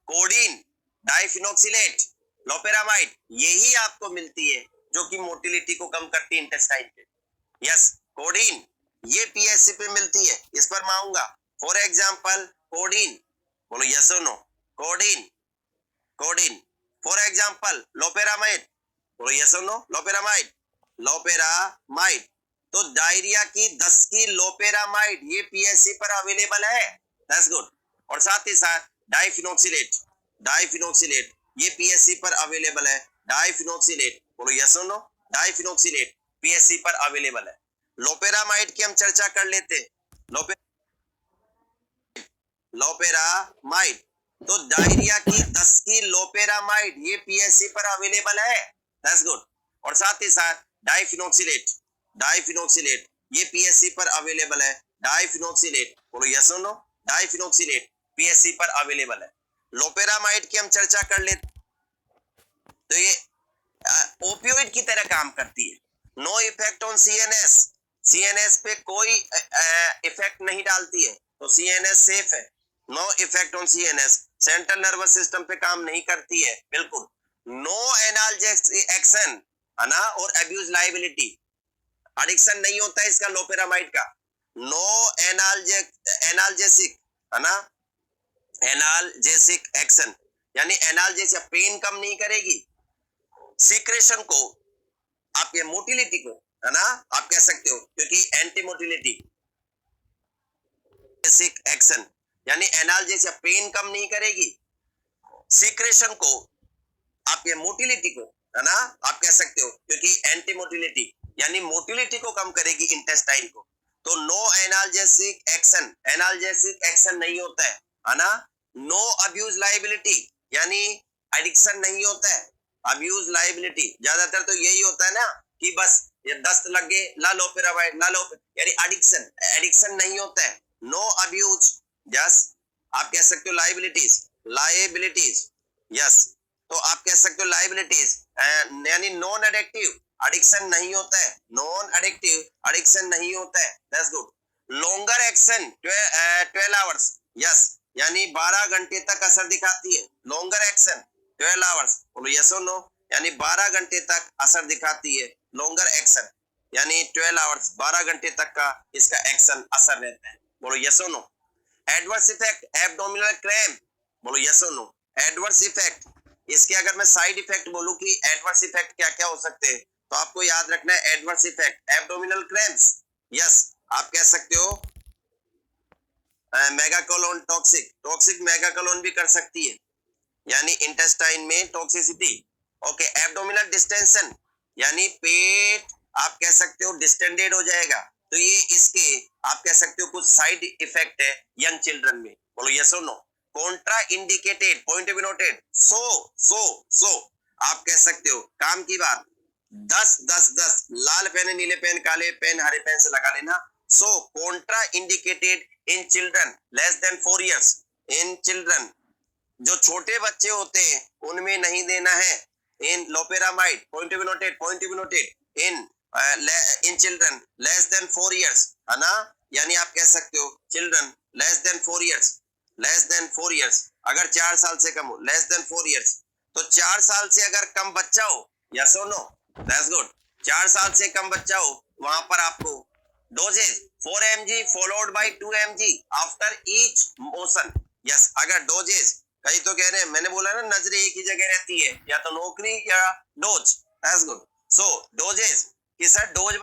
A: कोडीन, डाइफिनोक्सिलेट, लोपेरामाइड, यही आपको मिलती है जो कि मोटिलिटी को कम करती है इंटेस्टाइन पे। यस, कोडीन ये पीएससी पे मिलती है, इस पर मैं आऊंगा। फॉर एग्जांपल कोडीन, बोलो यस और no? Codeine, codeine. For example loperamide, बोलो यस और नो? Loperamide, loperamide. तो डायरिया की 10 की लोपेरामाइड ये पीएससी पर अवेलेबल है। That's good. और साथ ही साथ डाइफिनोक्सिलेट, डाइफिनोक्सिलेट ये पीएससी पर अवेलेबल है। डाइफिनोक्सिलेट, बोलो यस और नो? डाइफिनोक्सिलेट पीएससी पर अवेलेबल है। लोपेरामाइड की हम चर्चा कर लेते हैं। लोपेरामाइड, तो डायरिया की 10 की लोपेरामाइड ये पीएससी पर अवेलेबल है। That's good. और साथ ही साथ डाइफिनोक्सिलेट, डाइफिनोक्सिलेट ये पीएससी पर अवेलेबल है। डाइफिनोक्सिलेट, बोलो यस और नो? डाइफिनोक्सिलेट पीएससी पर अवेलेबल है। लोपेरामाइड की हम चर्चा कर लेते, तो ये ओपियोइड की तरह काम करती है। No effect on CNS, CNS पे कोई इफेक्ट नहीं डालती है, तो सीएनएस सेफ है। No effect on CNS, central nervous system पे काम नहीं करती है, बिल्कुल। नो एनाल्जेसिक एक्शन, है ना, और अब्यूज लायबिलिटी, एडिक्शन नहीं होता है इसका लोपेरामाइड का। नो एनाल्जेसिक, है ना, एनाल्जेसिक एक्शन यानी एनाल्जेसिक, पेन कम नहीं करेगी, सीक्रेशन को, आपके मोटिलिटी को, है ना, आप कह सकते हो, क्योंकि एंटी मोटिलिटी एक्शन यानी एनाल्जेसिक, पेन कम नहीं करेगी, सीक्रेशन को, आपके मोटिलिटी को, है ना, आप कह सकते हो, क्योंकि एंटी मोटिलिटी यानी मोटिलिटी को कम करेगी इंटेस्टाइन को। तो no analgesic action, analgesic action नहीं होता है ना। नो अब्यूज लायबिलिटी यानी एडिक्शन नहीं होता है। अब्यूज लायबिलिटी ज्यादातर तो यही होता है ना कि बस ये दस्त लग गए, ला लोपेरामाइड, ला लो, यानी एडिक्शन, एडिक्शन नहीं होता है। नो अब्यूज, यस, आप कह सकते हो लायबिलिटीज, लायबिलिटीज, यस, तो आप कह सकते हो लायबिलिटीज, यानी नॉन एडिक्टिव, एडिक्शन नहीं होता है। नॉन एडिक्टिव, एडिक्शन नहीं होता है। That's good. Longer action 12 hours, yes, यानी 12 घंटे तक असर दिखाती है। लॉन्गर एक्शन 12 आवर्स, बोलो यस और नो? यानी 12 घंटे तक असर दिखाती है। लॉन्गर एक्शन यानी 12 आवर्स, 12 घंटे तक का इसका एक्शन असर रहता है। बोलो यस और no? Adverse effect abdominal cramp, बोलो यस और नो? एडवर्स इफेक्ट, इसके अगर मैं साइड इफेक्ट बोलूं कि एडवर्स इफेक्ट क्या क्या हो सकते हैं, तो आपको याद रखना है adverse effect abdominal cramps, yes, आप कह सकते हो मेगाकोलोन टॉक्सिक, टॉक्सिक मेगाकोलोन भी कर सकती है, यानी इंटेस्टाइन में टॉक्सिसिटी। ओके, एब्डोमिनल डिस्टेंशन यानी पेट आप कह सकते हो डिस्टेंडेड हो जाएगा। तो ये इसके आप कह सकते हो कुछ साइड इफेक्ट है यंग चिल्ड्रन में। बोलो यस और no? Contraindicated, point be noted, so आप कह सकते हो काम की बात 10 10 10 लाल पेन, नीले पेन, काले पेन, हरे पेन से लगा लेना। So contraindicated in children less than 4 years. In children, जो छोटे बच्चे होते हैं उनमें नहीं देना है. In loperamide, point to be noted. In children less than 4 years, है ना. यानी आप कह सकते हो children less than 4 years. अगर 4 साल से कम हो, less than 4 years, तो 4 साल से अगर कम बच्चा हो, yes or no, that's good. 4 साल से कम बच्चा हो, वहां पर आपको doses 4 mg followed by 2 mg after each motion. yes, अगर डोजेज, कई तो कह रहे हैं, मैंने बोला ना नजरें एक ही जगह रहती है, या तो नौकरी या dose. that's good. so doses कि सर डोज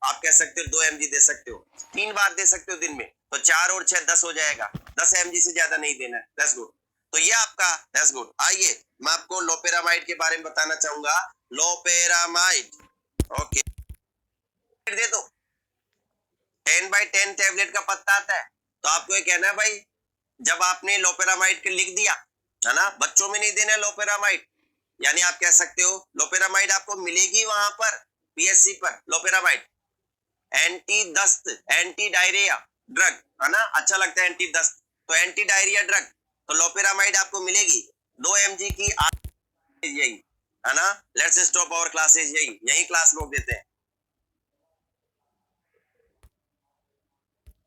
A: आप कह सकते हो 2 mg दे सकते हो, 3 बार दे सकते हो दिन में, तो 4 और 6 10 हो जाएगा. 10 mg से ज्यादा नहीं देना है. that's good. तो ये आपका that's good. आइए मैं आपको लोपेरामाइड के बारे में बताना चाहूंगा. लोपेरामाइड, ओके, दे दो. 10/10 टैबलेट का पत्ता आता है. तो आपको ये कहना है भाई, जब आपने लोपेरामाइड के लिख दिया है ना, बच्चों में नहीं देना लोपेरामाइड. यानी आप कह सकते हो लोपेरामाइड आपको मिलेगी वहां पर पीएससी पर. लोपेरामाइड एंटी दस्त, एंटी डायरिया ड्रग, है ना, अच्छा लगता है एंटी दस्त, तो एंटी डायरिया ड्रग, तो लोपेरामाइड आपको मिलेगी 2 mg की. यही है ना. Let's stop our classes. यही क्लास रोक देते हैं.